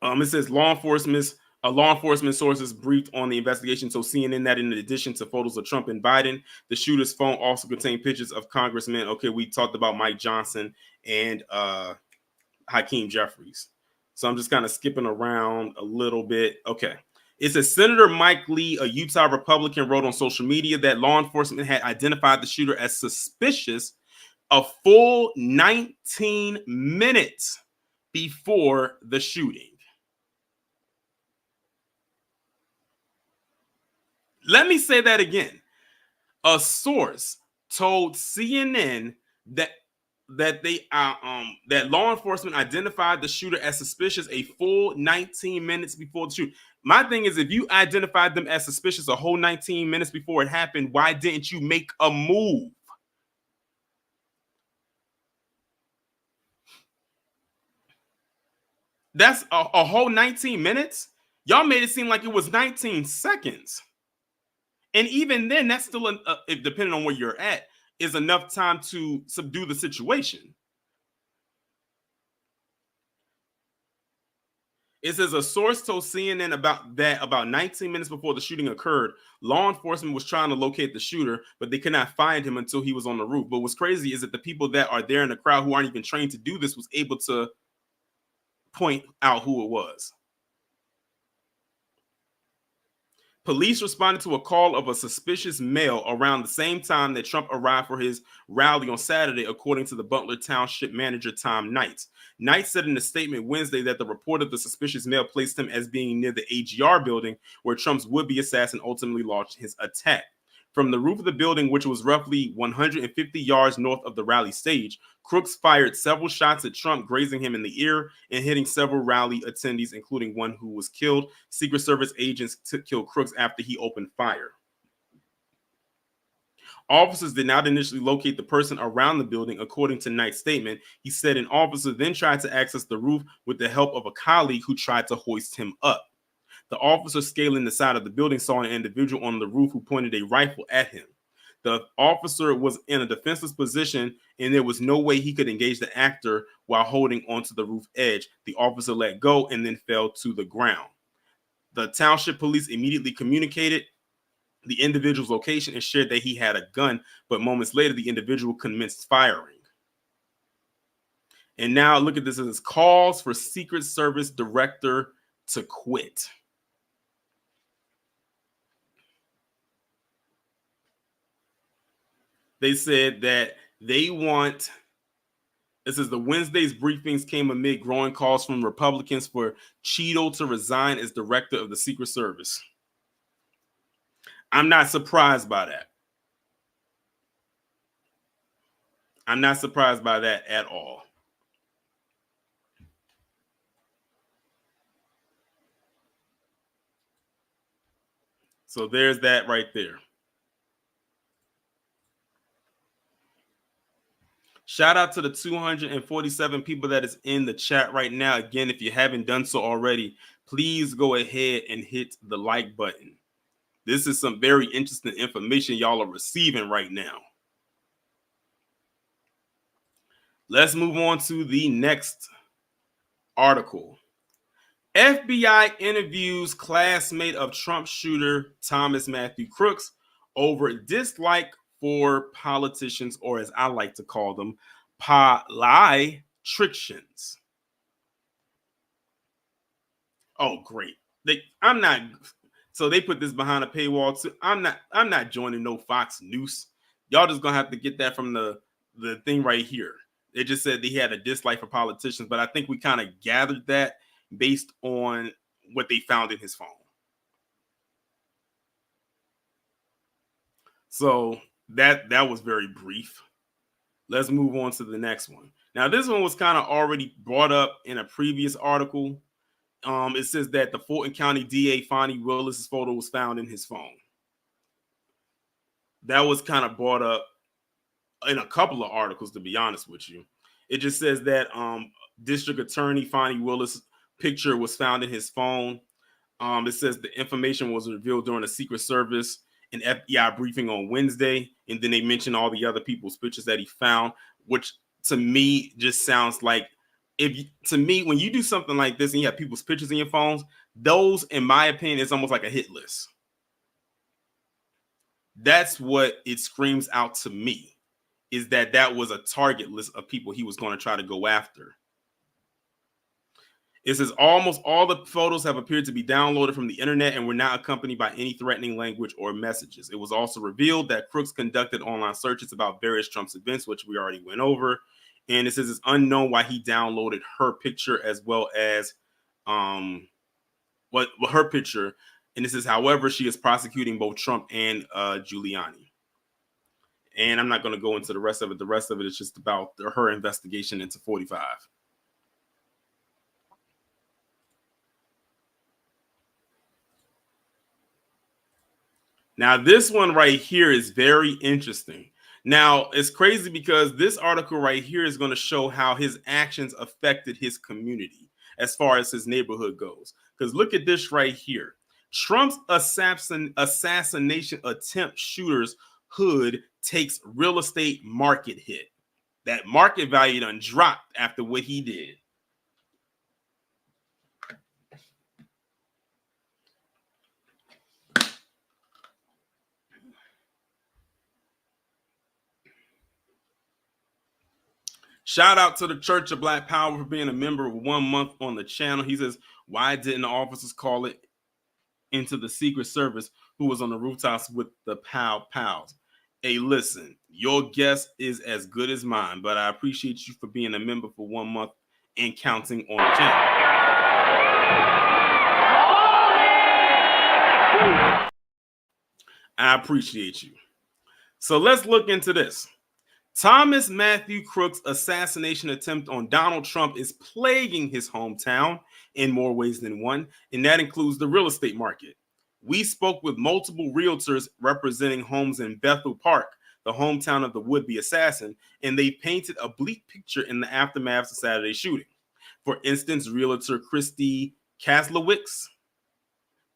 A: It says law enforcement sources briefed on the investigation. So CNN that in addition to photos of Trump and Biden, the shooter's phone also contained pictures of congressmen. Okay, we talked about Mike Johnson and Hakeem Jeffries. So I'm just kind of skipping around a little bit. Okay. It says Senator Mike Lee, a Utah Republican, wrote on social media that law enforcement had identified the shooter as suspicious a full 19 minutes before the shooting. Let me say that again. A source told CNN that law enforcement identified the shooter as suspicious a full 19 minutes before the shoot. My thing is, if you identified them as suspicious a whole 19 minutes before it happened, why didn't you make a move? That's a whole 19 minutes. Y'all made it seem like it was 19 seconds. And even then, that's still, depending on where you're at, is enough time to subdue the situation. It says a source told CNN about 19 minutes before the shooting occurred, law enforcement was trying to locate the shooter, but they could not find him until he was on the roof. But what's crazy is that the people that are there in the crowd who aren't even trained to do this was able to point out who it was. Police responded to a call of a suspicious male around the same time that Trump arrived for his rally on Saturday, according to the Butler Township manager, Tom Knight. Knight said in a statement Wednesday that the report of the suspicious male placed him as being near the AGR building where Trump's would-be assassin ultimately launched his attack. From the roof of the building, which was roughly 150 yards north of the rally stage, Crooks fired several shots at Trump, grazing him in the ear and hitting several rally attendees, including one who was killed. Secret Service agents killed Crooks after he opened fire. Officers did not initially locate the person around the building, according to Knight's statement. He said an officer then tried to access the roof with the help of a colleague who tried to hoist him up. The officer scaling the side of the building saw an individual on the roof who pointed a rifle at him. The officer was in a defenseless position, and there was no way he could engage the actor while holding onto the roof edge. The officer let go and then fell to the ground. The township police immediately communicated the individual's location and shared that he had a gun, but moments later, the individual commenced firing. And now look at this as calls for Secret Service director to quit. They said that they want, this is the Wednesday's briefings came amid growing calls from Republicans for Cheeto to resign as director of the Secret Service. I'm not surprised by that. I'm not surprised by that at all. So there's that right there. Shout out to the 247 people that is in the chat right now. Again, if you haven't done so already, please go ahead and hit the like button. This is some very interesting information y'all are receiving right now. Let's move on to the next article. FBI interviews classmate of Trump shooter Thomas Matthew Crooks over dislike for politicians, or as I like to call them, politricians. Oh, great. So they put this behind a paywall too. I'm not joining no Fox News. Y'all just gonna have to get that from the thing right here. They just said he had a dislike for politicians, but I think we kind of gathered that based on what they found in his phone. So that was very brief. Let's move on to the next one. Now, this one was kind of already brought up in a previous article. It says that the Fulton County DA Fonnie Willis's photo was found in his phone. that was kind of brought up in a couple of articles, to be honest with you. It just says that District Attorney Fonnie Willis' picture was found in his phone. It says the information was revealed during a Secret Service and FBI briefing on Wednesday. And then they mentioned all the other people's pictures that he found, which to me just sounds like, when you do something like this and you have people's pictures in your phones, those, in my opinion, is almost like a hit list. That's what it screams out to me, is that was a target list of people he was going to try to go after. It says almost all the photos have appeared to be downloaded from the internet and were not accompanied by any threatening language or messages. It was also revealed that Crooks conducted online searches about various Trump's events, which we already went over. And it says it's unknown why he downloaded her picture as well as her picture. And this is, however, she is prosecuting both Trump and Giuliani. And I'm not going to go into the rest of it. The rest of it is just about her investigation into 45. Now, this one right here is very interesting. Now, it's crazy because this article right here is going to show how his actions affected his community as far as his neighborhood goes. Because look at this right here. Trump's assassination attempt shooter's hood takes real estate market hit. That market value done dropped after what he did. Shout out to the Church of Black Power for being a member of 1 month on the channel. He says, why didn't the officers call it into the Secret Service who was on the rooftops with the pals? Hey, listen, your guess is as good as mine, but I appreciate you for being a member for 1 month and counting on the channel. I appreciate you. So let's look into this. Thomas Matthew Crooks' assassination attempt on Donald Trump is plaguing his hometown in more ways than one, and that includes the real estate market. We spoke with multiple realtors representing homes in Bethel Park, the hometown of the would-be assassin, and they painted a bleak picture in the aftermath of Saturday's shooting. For instance, realtor Christy Kaslowicz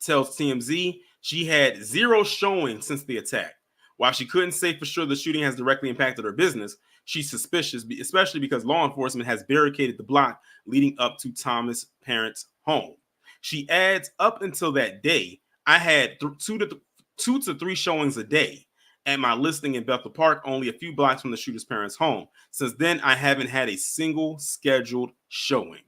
A: tells TMZ she had 0 showings since the attack. While she couldn't say for sure the shooting has directly impacted her business, she's suspicious, especially because law enforcement has barricaded the block leading up to Thomas' parents' home. She adds, up until that day, I had 2 to 3 showings a day at my listing in Bethel Park, only a few blocks from the shooter's parents' home. Since then, I haven't had a single scheduled showing.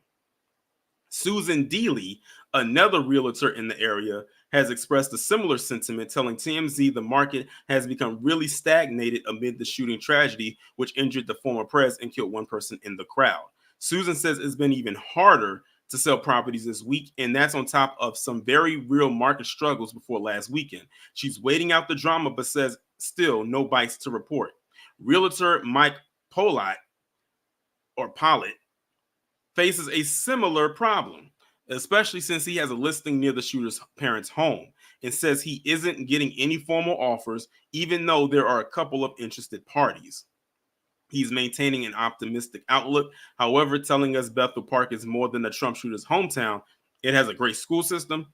A: Susan Dealey, another realtor in the area, has expressed a similar sentiment, telling TMZ the market has become really stagnated amid the shooting tragedy, which injured the former prez and killed 1 person in the crowd. Susan says it's been even harder to sell properties this week, and that's on top of some very real market struggles before last weekend. She's waiting out the drama, but says still no bites to report. Realtor Mike Pollitt faces a similar problem, especially since he has a listing near the shooter's parents' home, and says he isn't getting any formal offers, even though there are a couple of interested parties. He's maintaining an optimistic outlook, however, telling us Bethel Park is more than the Trump shooter's hometown. It has a great school system,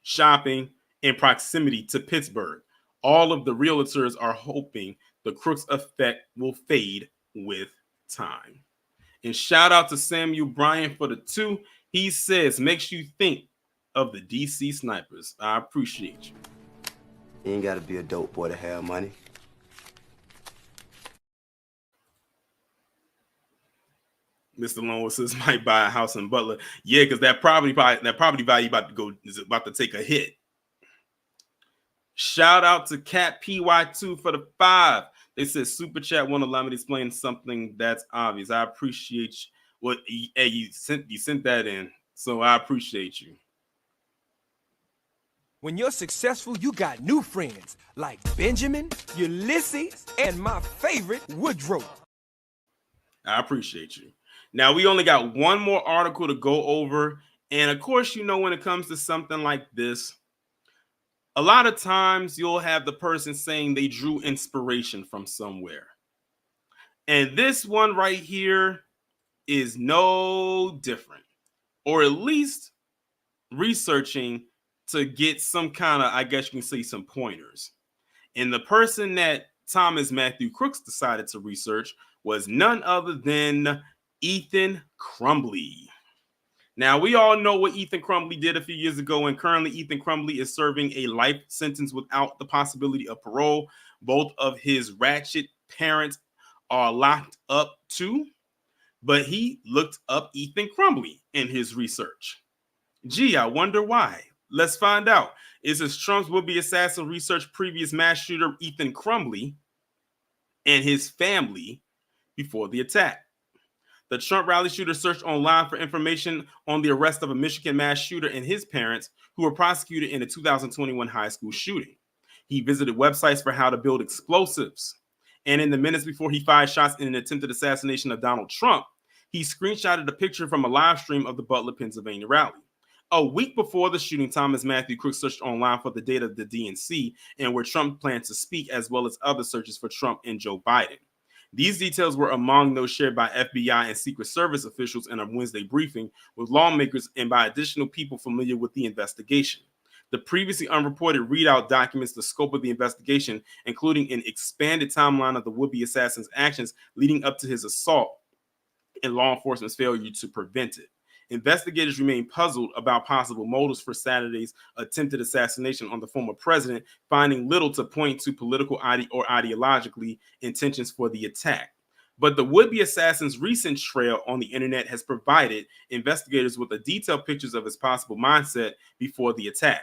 A: shopping, and proximity to Pittsburgh. All of the realtors are hoping the Crooks effect will fade with time. And shout out to Samuel Bryan for the 2. He says, makes you think of the DC snipers. I appreciate you.
K: You ain't got to be a dope boy to have money.
A: Mr. Lone says might buy a house in Butler. Yeah, because that property value is about to take a hit. Shout out to Cat PY2 for the 5. They said super chat won't allow me to explain something that's obvious. I appreciate you. What you sent that in, so I appreciate you.
L: When you're successful, you got new friends like Benjamin, Ulysses, and my favorite, Woodrow.
A: I appreciate you. Now, we only got one more article to go over. And of course, when it comes to something like this, a lot of times you'll have the person saying they drew inspiration from somewhere. And this one right here is no different, or at least researching to get some kind of, I guess you can say, some pointers. And the person that Thomas Matthew Crooks decided to research was none other than Ethan Crumbley. Now, we all know what Ethan Crumbley did a few years ago, and currently Ethan Crumbley is serving a life sentence without the possibility of parole. Both of his ratchet parents are locked up too, but he looked up Ethan Crumbley in his research. Gee, I wonder why. Let's find out. Is this Trump's would-be assassin research previous mass shooter Ethan Crumbley and his family before the attack? The Trump rally shooter searched online for information on the arrest of a Michigan mass shooter and his parents who were prosecuted in the 2021 high school shooting. He visited websites for how to build explosives. And in the minutes before he fired shots in an attempted assassination of Donald Trump, he screenshotted a picture from a live stream of the Butler, Pennsylvania rally. A week before the shooting, Thomas Matthew Crooks searched online for the date of the DNC and where Trump planned to speak, as well as other searches for Trump and Joe Biden. These details were among those shared by FBI and Secret Service officials in a Wednesday briefing with lawmakers and by additional people familiar with the investigation. The previously unreported readout documents the scope of the investigation, including an expanded timeline of the would-be assassin's actions leading up to his assault and law enforcement's failure to prevent it. Investigators remain puzzled about possible motives for Saturday's attempted assassination on the former president, finding little to point to political or ideologically intentions for the attack. But the would-be assassin's recent trail on the internet has provided investigators with a detailed pictures of his possible mindset before the attack.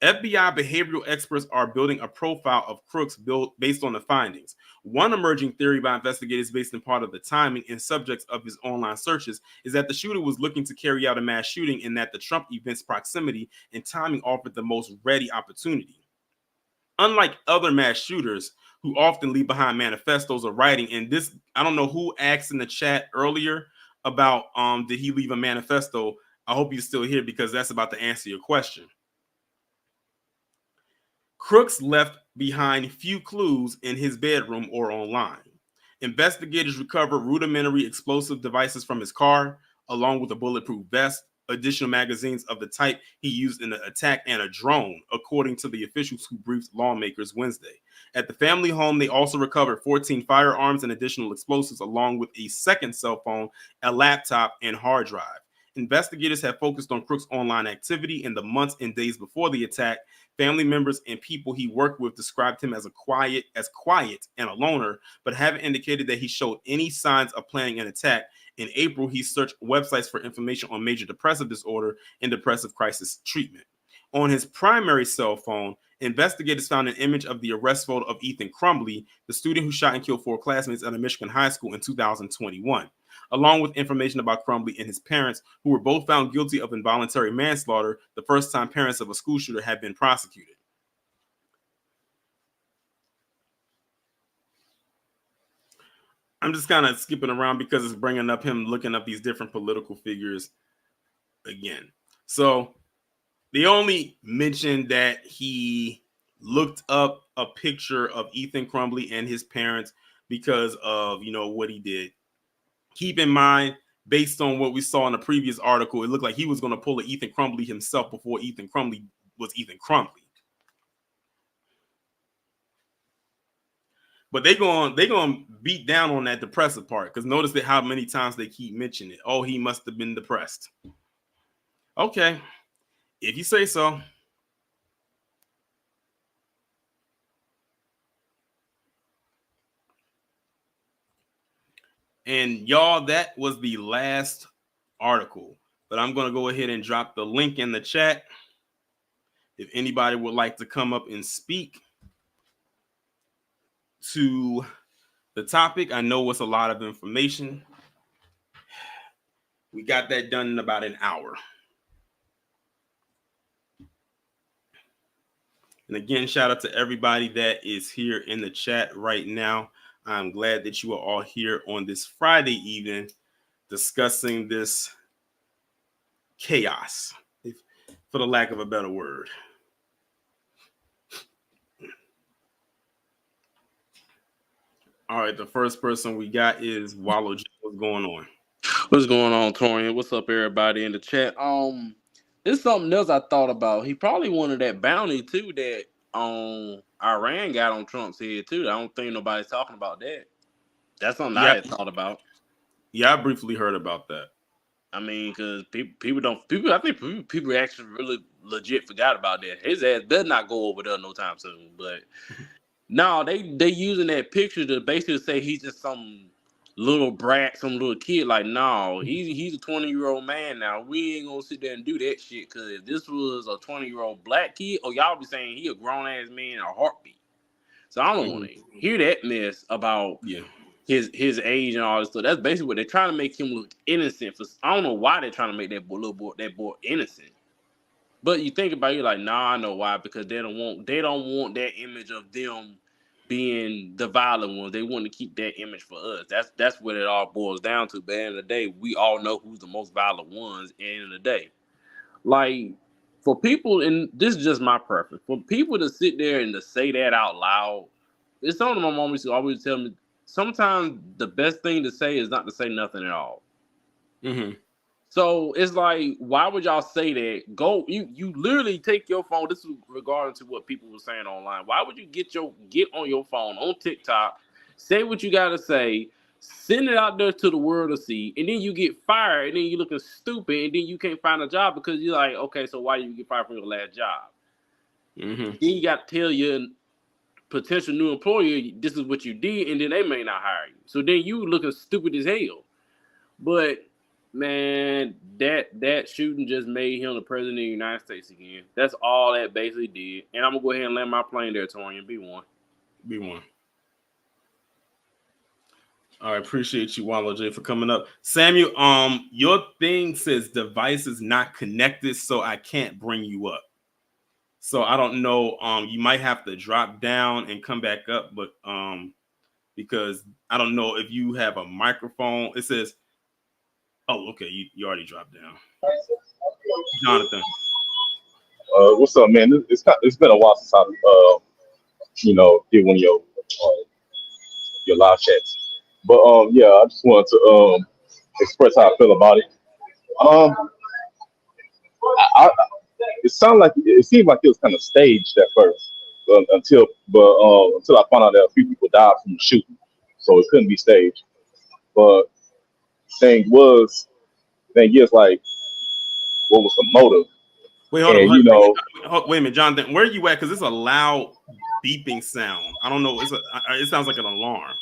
A: FBI behavioral experts are building a profile of Crooks based on the findings. One emerging theory by investigators based in part of the timing and subjects of his online searches is that the shooter was looking to carry out a mass shooting and that the Trump event's proximity and timing offered the most ready opportunity. Unlike other mass shooters who often leave behind manifestos or writing, and this, I don't know who asked in the chat earlier about did he leave a manifesto? I hope you're still here because that's about to answer your question. Crooks left behind few clues in his bedroom or online. Investigators recovered rudimentary explosive devices from his car, along with a bulletproof vest, additional magazines of the type he used in the attack, and a drone, according to the officials who briefed lawmakers Wednesday. At the family home, they also recovered 14 firearms and additional explosives, along with a second cell phone, a laptop, and hard drive. Investigators have focused on Crooks' online activity in the months and days before the attack. Family members and people he worked with described him as quiet and a loner, but haven't indicated that he showed any signs of planning an attack. In April, he searched websites for information on major depressive disorder and depressive crisis treatment. On his primary cell phone, investigators found an image of the arrest photo of Ethan Crumbley, the student who shot and killed 4 classmates at a Michigan high school in 2021, along with information about Crumbley and his parents, who were both found guilty of involuntary manslaughter, the first time parents of a school shooter had been prosecuted. I'm just kind of skipping around because it's bringing up him looking up these different political figures again. So they only mentioned that he looked up a picture of Ethan Crumbley and his parents because of, what he did. Keep in mind, based on what we saw in the previous article, it looked like he was going to pull a Ethan Crumbley himself before Ethan Crumbley was Ethan Crumbley. But they're going to beat down on that depressive part because notice that how many times they keep mentioning it. Oh, he must have been depressed. Okay, if you say so. And y'all, that was the last article. But I'm going to go ahead and drop the link in the chat. If anybody would like to come up and speak to the topic, I know it's a lot of information. We got that done in about an hour. And again, shout out to everybody that is here in the chat right now. I'm glad that you are all here on this Friday evening discussing this chaos, for the lack of a better word. All right, the first person we got is Wallow J. What's going on?
O: What's going on, Torian? What's up, everybody in the chat? It's something else I thought about. He probably wanted that bounty too that Iran got on Trump's head too. I don't think nobody's talking about that. That's something I had thought about.
A: Yeah, I briefly heard about that.
O: I mean, because I think people actually really legit forgot about that. His ass better not go over there no time soon. But no, they using that picture to basically say he's just some little brat, some little kid. Like, no, he's a 20-year-old man now. We ain't gonna sit there and do that shit. Because if this was a 20-year-old black kid, y'all be saying he a grown ass man in a heartbeat. So I don't want to hear that mess about his age and all this stuff. That's basically what they're trying to make him look innocent. I don't know why they're trying to make that boy innocent. But you think about it, you're like, nah, I know why. Because they don't want that image of them being the violent ones. They want to keep that image for us. That's what it all boils down to. But at the end of the day, we all know who's the most violent ones at the end of the day. Like, for people, and this is just my preference, for people to sit there and to say that out loud, it's something my mom used to always tell me. Sometimes the best thing to say is not to say nothing at all.
A: Mm-hmm.
O: So it's like, why would y'all say that? Go, you literally take your phone. This is regarding to what people were saying online. Why would you get on your phone on TikTok, say what you gotta say, send it out there to the world to see, and then you get fired, and then you looking stupid, and then you can't find a job because you're like, okay, so why did you get fired from your last job?
A: Mm-hmm.
O: Then you got to tell your potential new employer this is what you did, and then they may not hire you. So then you looking stupid as hell. But man, that shooting just made him the president of the United States again. That's all that basically did. And I'm gonna go ahead and land my plane there, Torian. B1.
A: All right, appreciate you, Wallow J, for coming up. Samuel, your thing says device is not connected, so I can't bring you up. So I don't know. You might have to drop down and come back up, but because I don't know if you have a microphone. It says, oh, okay, you already dropped down. Jonathan.
P: What's up, man? It's been a while since I did one of your live chats. But yeah, I just wanted to express how I feel about it. It seemed like it was kind of staged at first, until I found out that a few people died from the shooting, so it couldn't be staged. But thing is, like, what was the motive?
A: Wait, hold on. Wait a minute, Jonathan. Where are you at? Because it's a loud beeping sound. I don't know. It sounds like an alarm.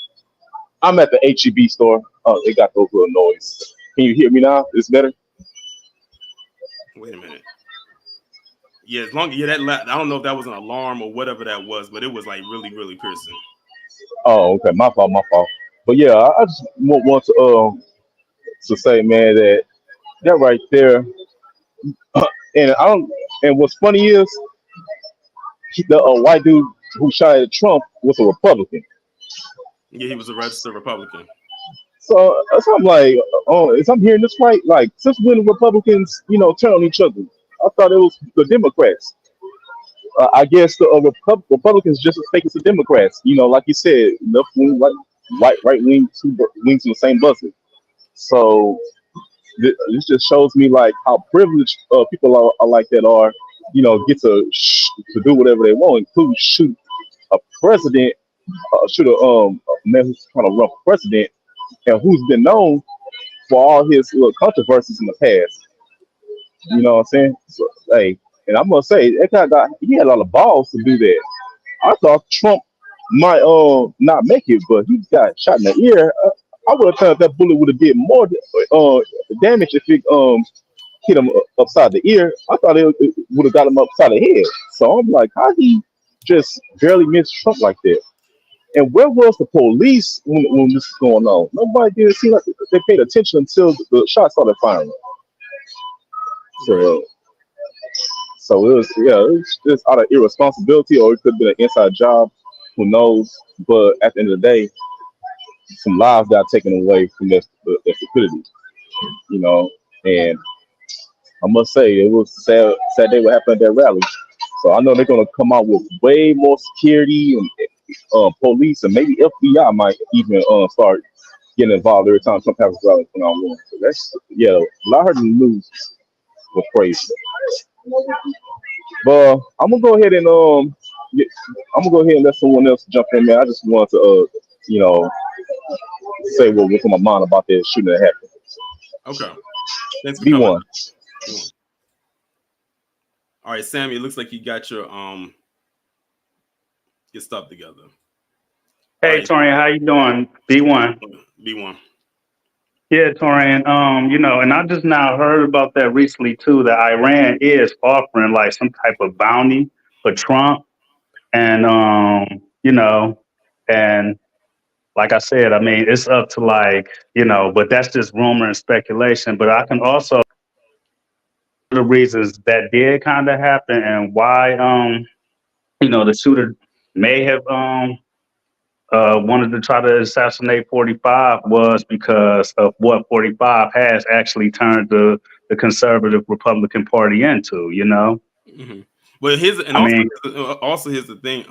P: I'm at the HEB store. Oh, they got those little noise. Can you hear me now? It's better.
A: Wait a minute. Yeah, I don't know if that was an alarm or whatever that was, but it was like really, really piercing.
P: Oh, okay. My fault. But yeah, I just want to say, man, that right there, and what's funny is the white dude who shot at Trump was a Republican.
A: Yeah, he was a registered Republican.
P: So I'm like, is I'm hearing this right? Like, since when Republicans, turn on each other? I thought it was the Democrats. I guess the Republicans just as fake as the Democrats. Like you said, left wing, right wing, two wings in the same buzzard. So this just shows me like how privileged people are like that are. Get to do whatever they want, including shoot a president, shoot a man who's trying to run for president, and who's been known for all his little controversies in the past. You know what I'm saying? So, hey, and I'm gonna say that guy he had a lot of balls to do that. I thought Trump might not make it, but he got shot in the ear. I would have thought that bullet would have did more damage if it hit him upside the ear. I thought it would have got him upside the head. So I'm like, how he just barely missed Trump like that? And where was the police when this was going on? Nobody did seem like they paid attention until the shots started firing. So it was just out of irresponsibility, or it could have been an inside job. Who knows? But at the end of the day, some lives got taken away from their stupidity. And I must say it was sad day what happened at that rally. So I know they're gonna come out with way more security police and maybe FBI might even start getting involved every time something happens out in our room. So that's what I heard in the news was crazy. But I'm gonna go ahead and let someone else jump in there. I just want to say what's on my mind about that shooting that happened.
A: Okay. Thanks for
P: B1.
A: coming. All right, Sammy, it looks like you got your stuff together.
Q: Hey, Torian, how you doing? B1.
A: B1.
Q: Yeah, Torian. And I just now heard about that recently too, that Iran is offering like some type of bounty for Trump. And and like I said, I mean, it's up to but that's just rumor and speculation. But I can also the reasons that did kind of happen and why the shooter may have wanted to try to assassinate 45 was because of what 45 has actually turned the conservative Republican Party into,
A: Mm-hmm. But here's the thing.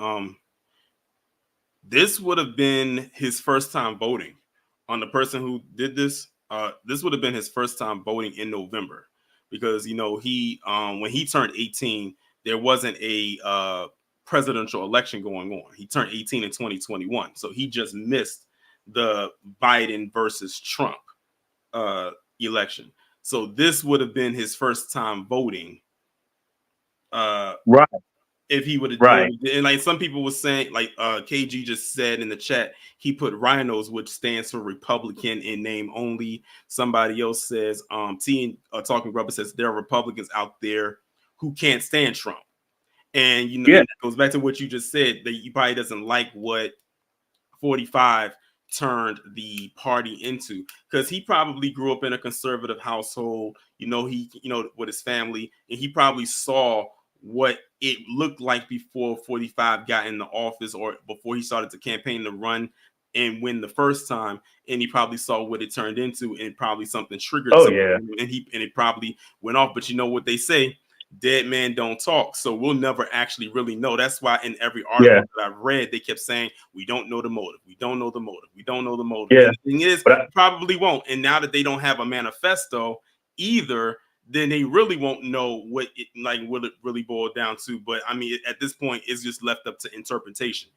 A: This would have been his first time voting. On the person who did this, this would have been his first time voting in November, because he when he turned 18, there wasn't a presidential election going on. He turned 18 in 2021, so he just missed the Biden versus Trump election. So this would have been his first time voting.
Q: Right.
A: If he would have
Q: right.
A: done, and like some people were saying, like KG just said in the chat, he put rhinos, which stands for Republican in name only. Somebody else says, Talking Rubber says there are Republicans out there who can't stand Trump. And and it goes back to what you just said, that he probably doesn't like what 45 turned the party into, because he probably grew up in a conservative household, with his family, and he probably saw what it looked like before 45 got in the office, or before he started to campaign to run and win the first time, and he probably saw what it turned into, and probably something triggered and it probably went off. But you know what they say, dead man don't talk, so we'll never actually really know. That's why in every article that I've read, they kept saying, we don't know the motive, we don't know the motive, we don't know the motive. And the thing is, probably won't. And now that they don't have a manifesto either, then they really won't know what it will it really boil down to. But I mean, at this point, it's just left up to interpretation.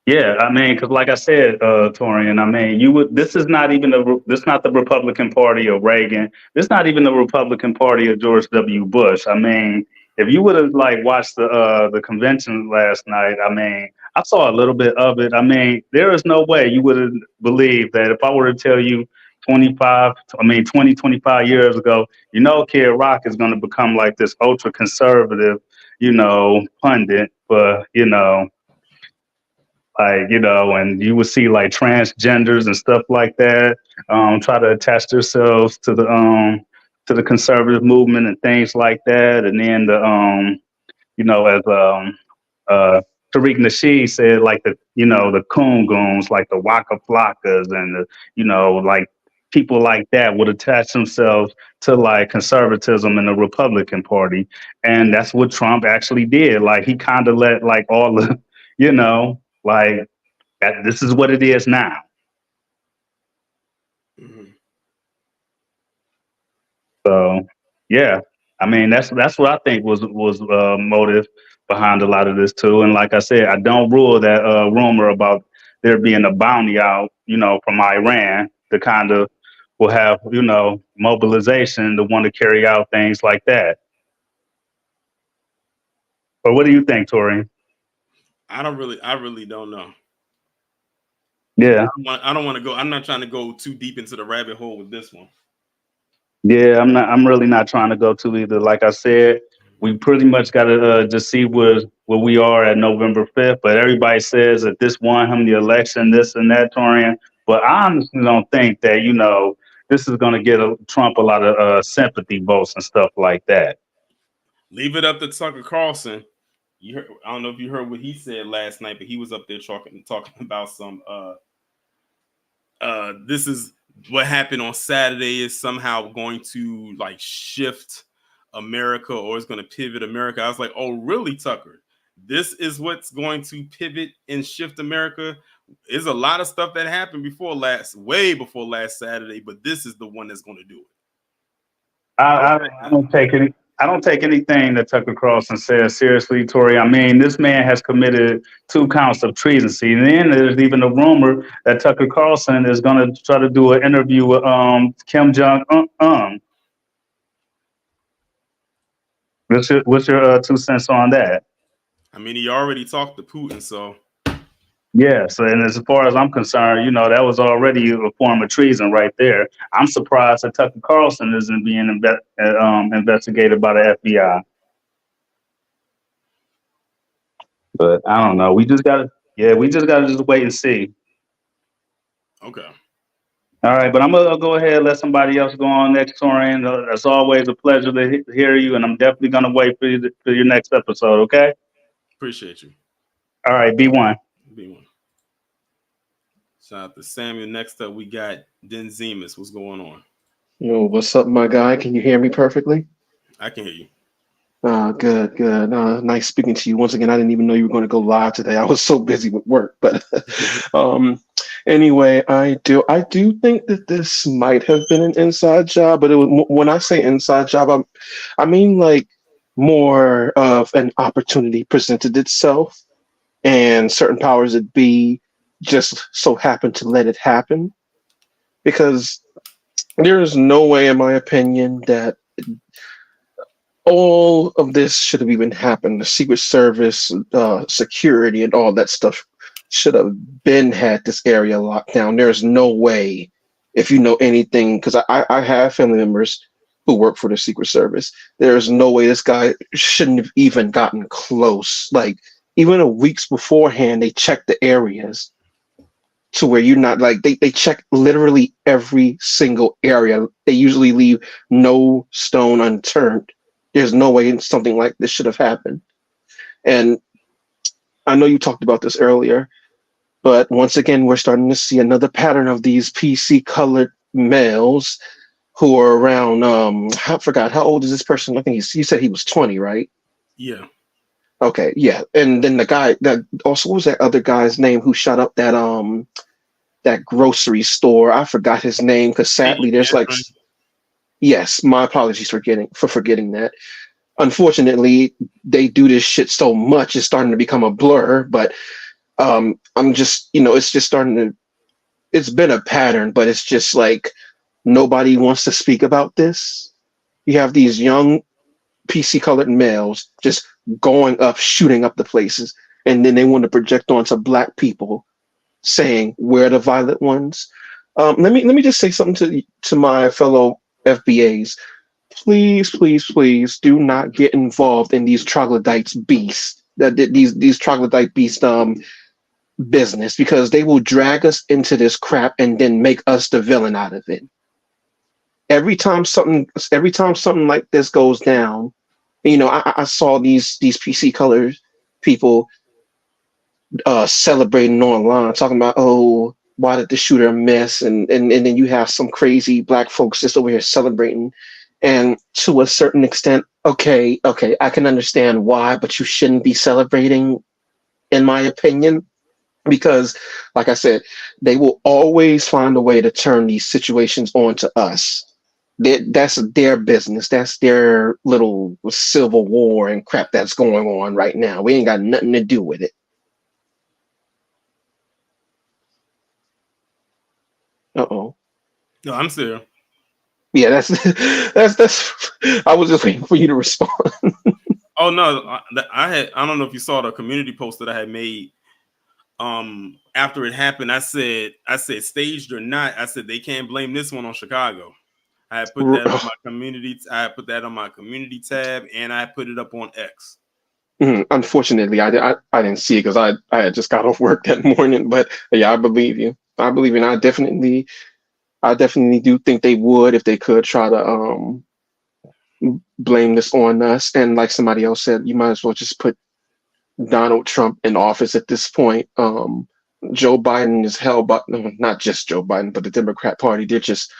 Q: Yeah, I mean, because like I said, Torian, I mean, this is not even this not the Republican Party of Reagan. This not even the Republican Party of George W. Bush. I mean, if you would have watched the convention last night, I mean, I saw a little bit of it. I mean, there is no way you would have believed that if I were to tell you 20, 25 years ago, Kid Rock is going to become like this ultra conservative, pundit, but and you would see like transgenders and stuff like that try to attach themselves to the conservative movement and things like that. And then as Tariq Nasheed said, like the coon goons, like the Waka Flockas and like people like that would attach themselves to like conservatism in the Republican Party. And that's what Trump actually did. Like he kind of let like all the, like this is what it is now.
A: Mm-hmm.
Q: So yeah, I mean that's what I think was motive behind a lot of this too. And like I said, I don't rule that rumor about there being a bounty out, from Iran to kind of will have mobilization to want to carry out things like that. But what do you think, Tori?
A: I really don't know.
Q: Yeah,
A: I don't want to go. I'm not trying to go too deep into the rabbit hole with this one.
Q: Yeah, I'm really not trying to go to either. Like I said, we pretty much got to just see where we are at November 5th. But everybody says that this won him the election, this and that, Torian. But I honestly don't think that this is going to get Trump a lot of sympathy votes and stuff like that.
A: Leave it up to Tucker Carlson. I don't know if you heard what he said last night, but he was up there talking about some. This is what happened on Saturday is somehow going to like shift America, or it's going to pivot America. I was like, oh, really, Tucker? this is what's going to pivot and shift America. There's a lot of stuff that happened way before last Saturday, but this is the one that's going to do it.
Q: I don't take any. I don't take anything that Tucker Carlson says seriously, Tori. I mean, this man has committed 2 counts of treason. And then there's even a rumor that Tucker Carlson is going to try to do an interview with Kim Jong-un. What's your 2 cents on that?
A: I mean, he already talked to Putin, so.
Q: Yeah, so and as far as I'm concerned, you know, that was already a form of treason right there. I'm surprised that Tucker Carlson isn't being investigated by the FBI. But I don't know. We just gotta just wait and see.
A: Okay.
Q: All right, but I'm gonna go ahead and let somebody else go on next, Torian. It's always a pleasure to hear you, and I'm definitely gonna wait for your next episode. Okay.
A: Appreciate you.
Q: All right, B1.
A: B1. Shout out to Samuel. Next up, we got Denzemus. What's going on?
R: Yo, what's up, my guy? Can you hear me perfectly?
A: I can hear you.
R: Good. Nice speaking to you. Once again, I didn't even know you were going to go live today. I was so busy with work. But anyway, I do think that this might have been an inside job. But it was, when I say inside job, I mean like more of an opportunity presented itself, and certain powers that be just so happened to let it happen. Because there is no way, in my opinion, that all of this should have even happened. The Secret Service, security, and all that stuff should have had this area locked down. There's no way, if you know anything, because I have family members who work for the Secret Service. There's no way this guy shouldn't have even gotten close. Like, even a weeks beforehand, they checked the areas to where you're not like they check literally every single area. They usually leave no stone unturned. There's no way something like this should have happened. And I know you talked about this earlier, but once again, we're starting to see another pattern of these PC colored males who are around. I forgot, how old is this person? I think you said he was 20, right?
A: Yeah.
R: Okay, yeah. And then the guy that also, what was that other guy's name who shot up that that grocery store? I forgot his name because sadly there's like, yes, my apologies for forgetting that. Unfortunately, they do this shit so much it's starting to become a blur. But I'm just, it's just starting to. It's been a pattern, but it's just like nobody wants to speak about this. You have these young PC colored males just going up, shooting up the places, and then they want to project onto black people saying we're the violent ones. Let me just say something to my fellow FBAs. Please do not get involved in these troglodytes beasts, these troglodyte beast business, because they will drag us into this crap and then make us the villain out of it. Every time something like this goes down, I saw these PC colors people celebrating online, talking about, oh, why did the shooter miss? And then you have some crazy black folks just over here celebrating. And to a certain extent, okay, I can understand why, but you shouldn't be celebrating, in my opinion, because, like I said, they will always find a way to turn these situations onto us. That's their business. That's their little civil war and crap that's going on right now. We ain't got nothing to do with it. Uh-oh.
A: No, I'm still.
R: Yeah, that's I was just waiting for you to respond.
A: Oh no, I don't know if you saw the community post that I had made. After it happened, I said staged or not, I said they can't blame this one on Chicago. I had put that on my community. I put that on my community tab, and I put it up on X.
R: Unfortunately, I didn't see it because I had just got off work that morning. But yeah, I believe you. I definitely do think they would, if they could, try to blame this on us. And like somebody else said, you might as well just put Donald Trump in office at this point. Joe Biden is not just Joe Biden, but the Democrat Party. They're just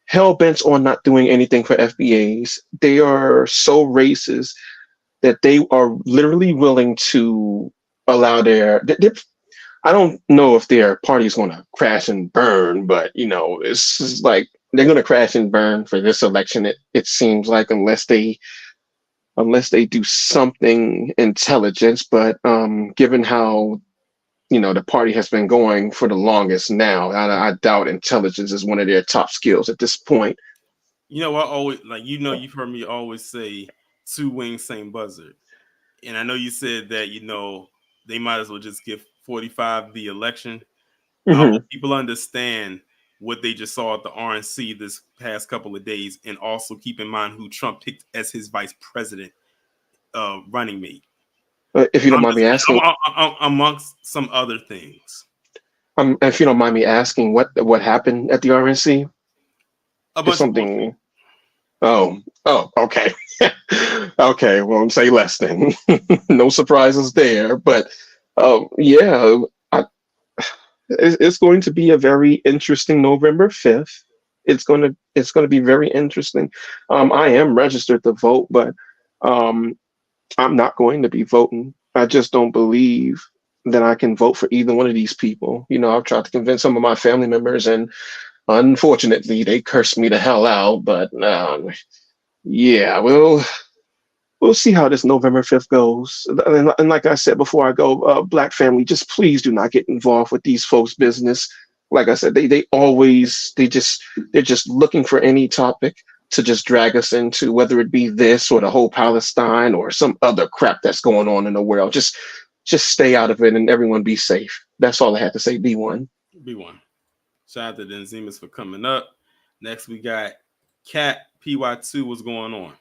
R: hell bent on not doing anything for FBAs. They are so racist. that they are literally willing to allow I don't know if their party's going to crash and burn, but it's just like they're going to crash and burn for this election. It seems like unless they do something intelligent. But given how the party has been going for the longest now, I doubt intelligence is one of their top skills at this point.
A: I always you've heard me always say two wings, same buzzard. And I know you said that, they might as well just give 45 the election. I hope people understand what they just saw at the RNC this past couple of days, and also keep in mind who Trump picked as his vice president running mate.
R: If you don't mind me asking,
A: amongst some other things.
R: If you don't mind me asking, what happened at the RNC?
A: Something.
R: Oh, okay. Okay, well, say less then. No surprises there. But yeah, it's going to be a very interesting November 5th. It's going to be very interesting. I am registered to vote, but I'm not going to be voting. I just don't believe that I can vote for either one of these people. I've tried to convince some of my family members, and unfortunately, they cursed me the hell out. But yeah, we'll see how this November 5th goes. And like I said before I go, Black family, just please do not get involved with these folks' business. Like I said, they're just looking for any topic to just drag us into, whether it be this or the whole Palestine or some other crap that's going on in the world. Just stay out of it and everyone be safe. That's all I had to say. B1.
A: B1. Shout out to Denzimas for coming up. Next, we got Cat PY2. What's going on?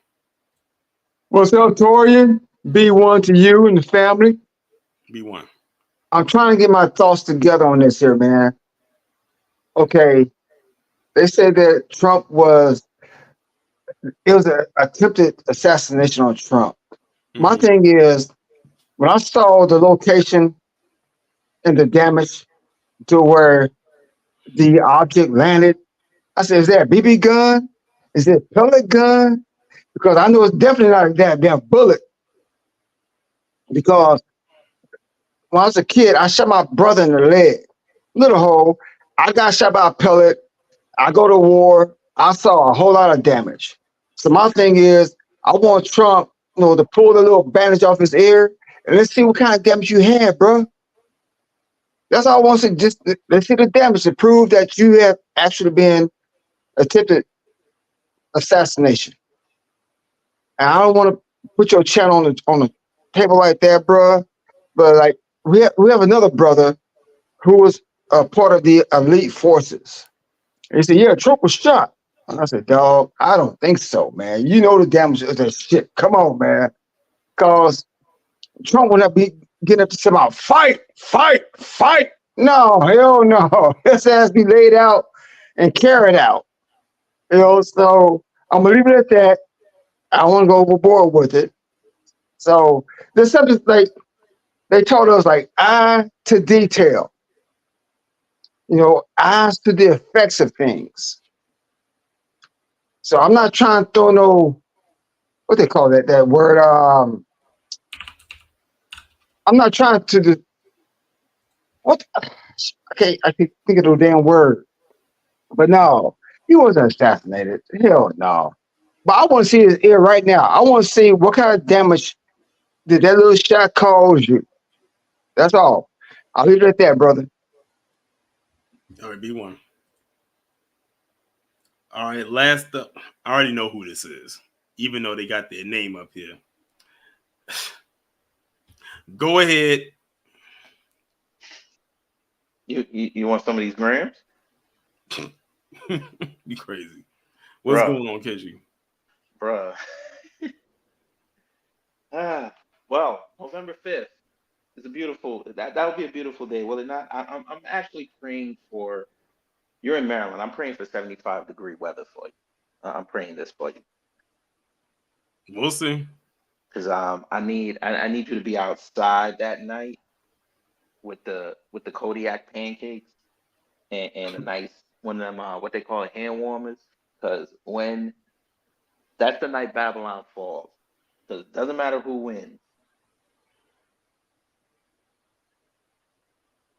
S: What's up, Torian? B1 to you and the family.
A: B1.
S: I'm trying to get my thoughts together on this here, man. Okay. They said that Trump was an attempted assassination on Trump. My thing is, when I saw the location and the damage to where the object landed, I said, is that a BB gun? Is it a pellet gun? Because I know it's definitely not a damn bullet. Because when I was a kid, I shot my brother in the leg. Little hole. I got shot by a pellet. I go to war. I saw a whole lot of damage. So my thing is, I want Trump, to pull the little bandage off his ear and let's see what kind of damage you had, bro. That's all I want to see. Just let's see the damage to prove that you have actually been attempted assassination. And I don't want to put your channel on the table like that, bro. But like we have another brother who was a part of the elite forces. And he said, "Yeah, Trump was shot." And I said, "Dog, I don't think so, man. You know the damage of that shit. Come on, man. Because Trump would not be getting up to say about fight. No, hell no. His ass be laid out and carried out. So I'm gonna leave it at that. I don't want to go overboard with it. So there's something like they told us, like eye to detail. Eyes to the effects of things. So I'm not trying to throw no, what they call that word. I'm not trying to okay, I can think of the damn word. But no, he wasn't assassinated. Hell no. But I want to see his ear right now. I want to see what kind of damage did that little shot cause you. That's all. I'll leave it at that, brother.
A: All right, B1. All right, last up. I already know who this is, even though they got their name up here. Go ahead.
T: You want some of these grams?
A: You crazy. What's going on, KG?
T: Bruh. Well, November 5th is a beautiful, that would be a beautiful day, will it not? I'm actually praying for, you're in Maryland, I'm praying for 75-degree weather for you. I'm praying this for you.
A: We'll see.
T: Because I need you to be outside that night with the Kodiak pancakes and a nice one of them what they call hand warmers. Because when that's the night Babylon falls, Because it doesn't matter who wins.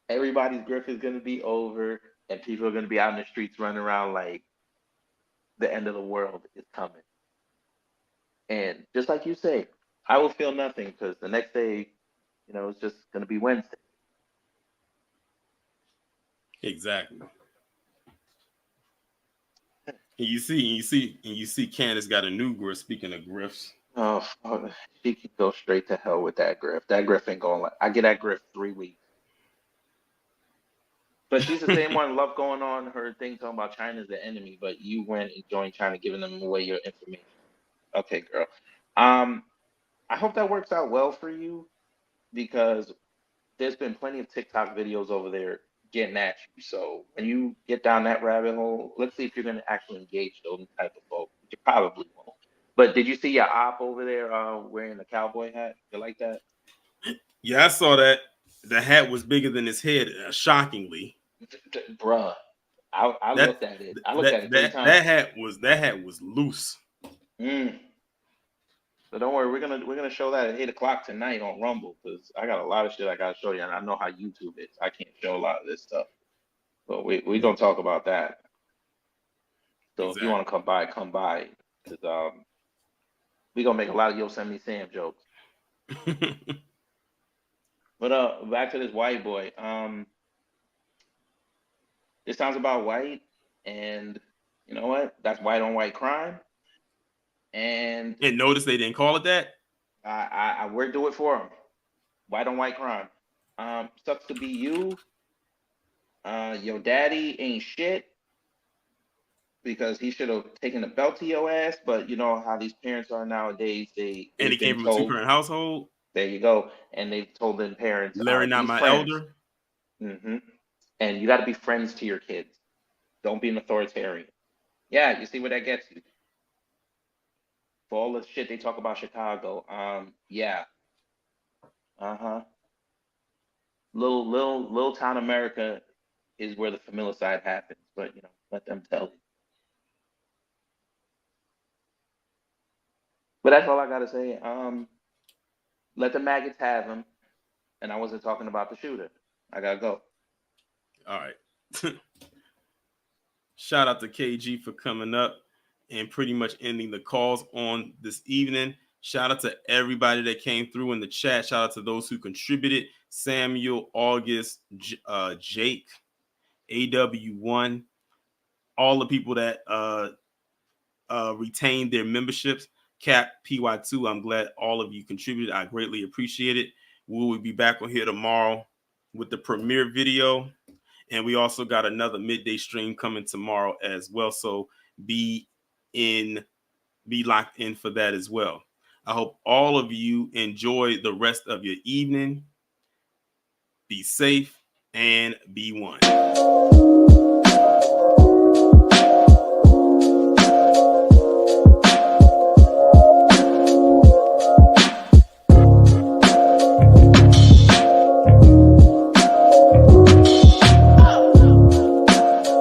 T: Everybody's grift is going to be over, and people are going to be out in the streets running around like the end of the world is coming. And just like you say, I will feel nothing because the next day, you know, it's just going to be Wednesday.
A: Exactly. And you see, Candace got a new grift. Speaking of grifts,
T: Oh, she can go straight to hell with that grift. That grift ain't going. I get that grift 3 weeks. But she's the same one. Love going on her thing talking about China's the enemy, but you went and joined China, giving them away your information. Okay, girl. I hope that works out well for you because there's been plenty of TikTok videos over there getting at you. So when you get down that rabbit hole, let's see if you're going to actually engage those type of folks. You probably won't. But did you see your op over there wearing a cowboy hat? You like that?
A: yeah, I saw that. The hat was bigger than his head, shockingly.
T: Bruh, I looked at it. I looked at it 3 times.
A: That hat was loose.
T: So don't worry, we're gonna show that at 8 o'clock tonight on Rumble because I got a lot of shit I gotta show you, and I know how YouTube is. I can't show a lot of this stuff, but we gonna talk about that. So if you want to come by, because we gonna make a lot of Yosemite Sam jokes. But back to this white boy. This sounds about white, and you know what? That's white on white crime. And
A: notice they didn't call it that.
T: I would do it for them. White on white crime. Sucks to be you. Your daddy ain't shit because he should have taken a belt to your ass. But you know how these parents are nowadays. He
A: came from a 2-parent household.
T: There you go. And they told their parents,
A: Larry, not my elder.
T: Mm-hmm. And you got to be friends to your kids. Don't be an authoritarian. Yeah, you see where that gets you. For all the shit they talk about Chicago, yeah. Little town America is where the familicide happens, but you know, let them tell you. But that's all I gotta say. Let the maggots have him, and I wasn't talking about the shooter. I gotta go.
A: All right. Shout out to KG for coming up and pretty much ending the calls on this evening. Shout out to everybody that came through in the chat. Shout out to those who contributed. Samuel, August, Jake, AW1, all the people that retained their memberships. Cap, PY2, I'm glad all of you contributed. I greatly appreciate it. We will be back on here tomorrow with the premiere video. And we also got another midday stream coming tomorrow as well. So be locked in for that as well. I hope all of you enjoy the rest of your evening. Be safe and be one.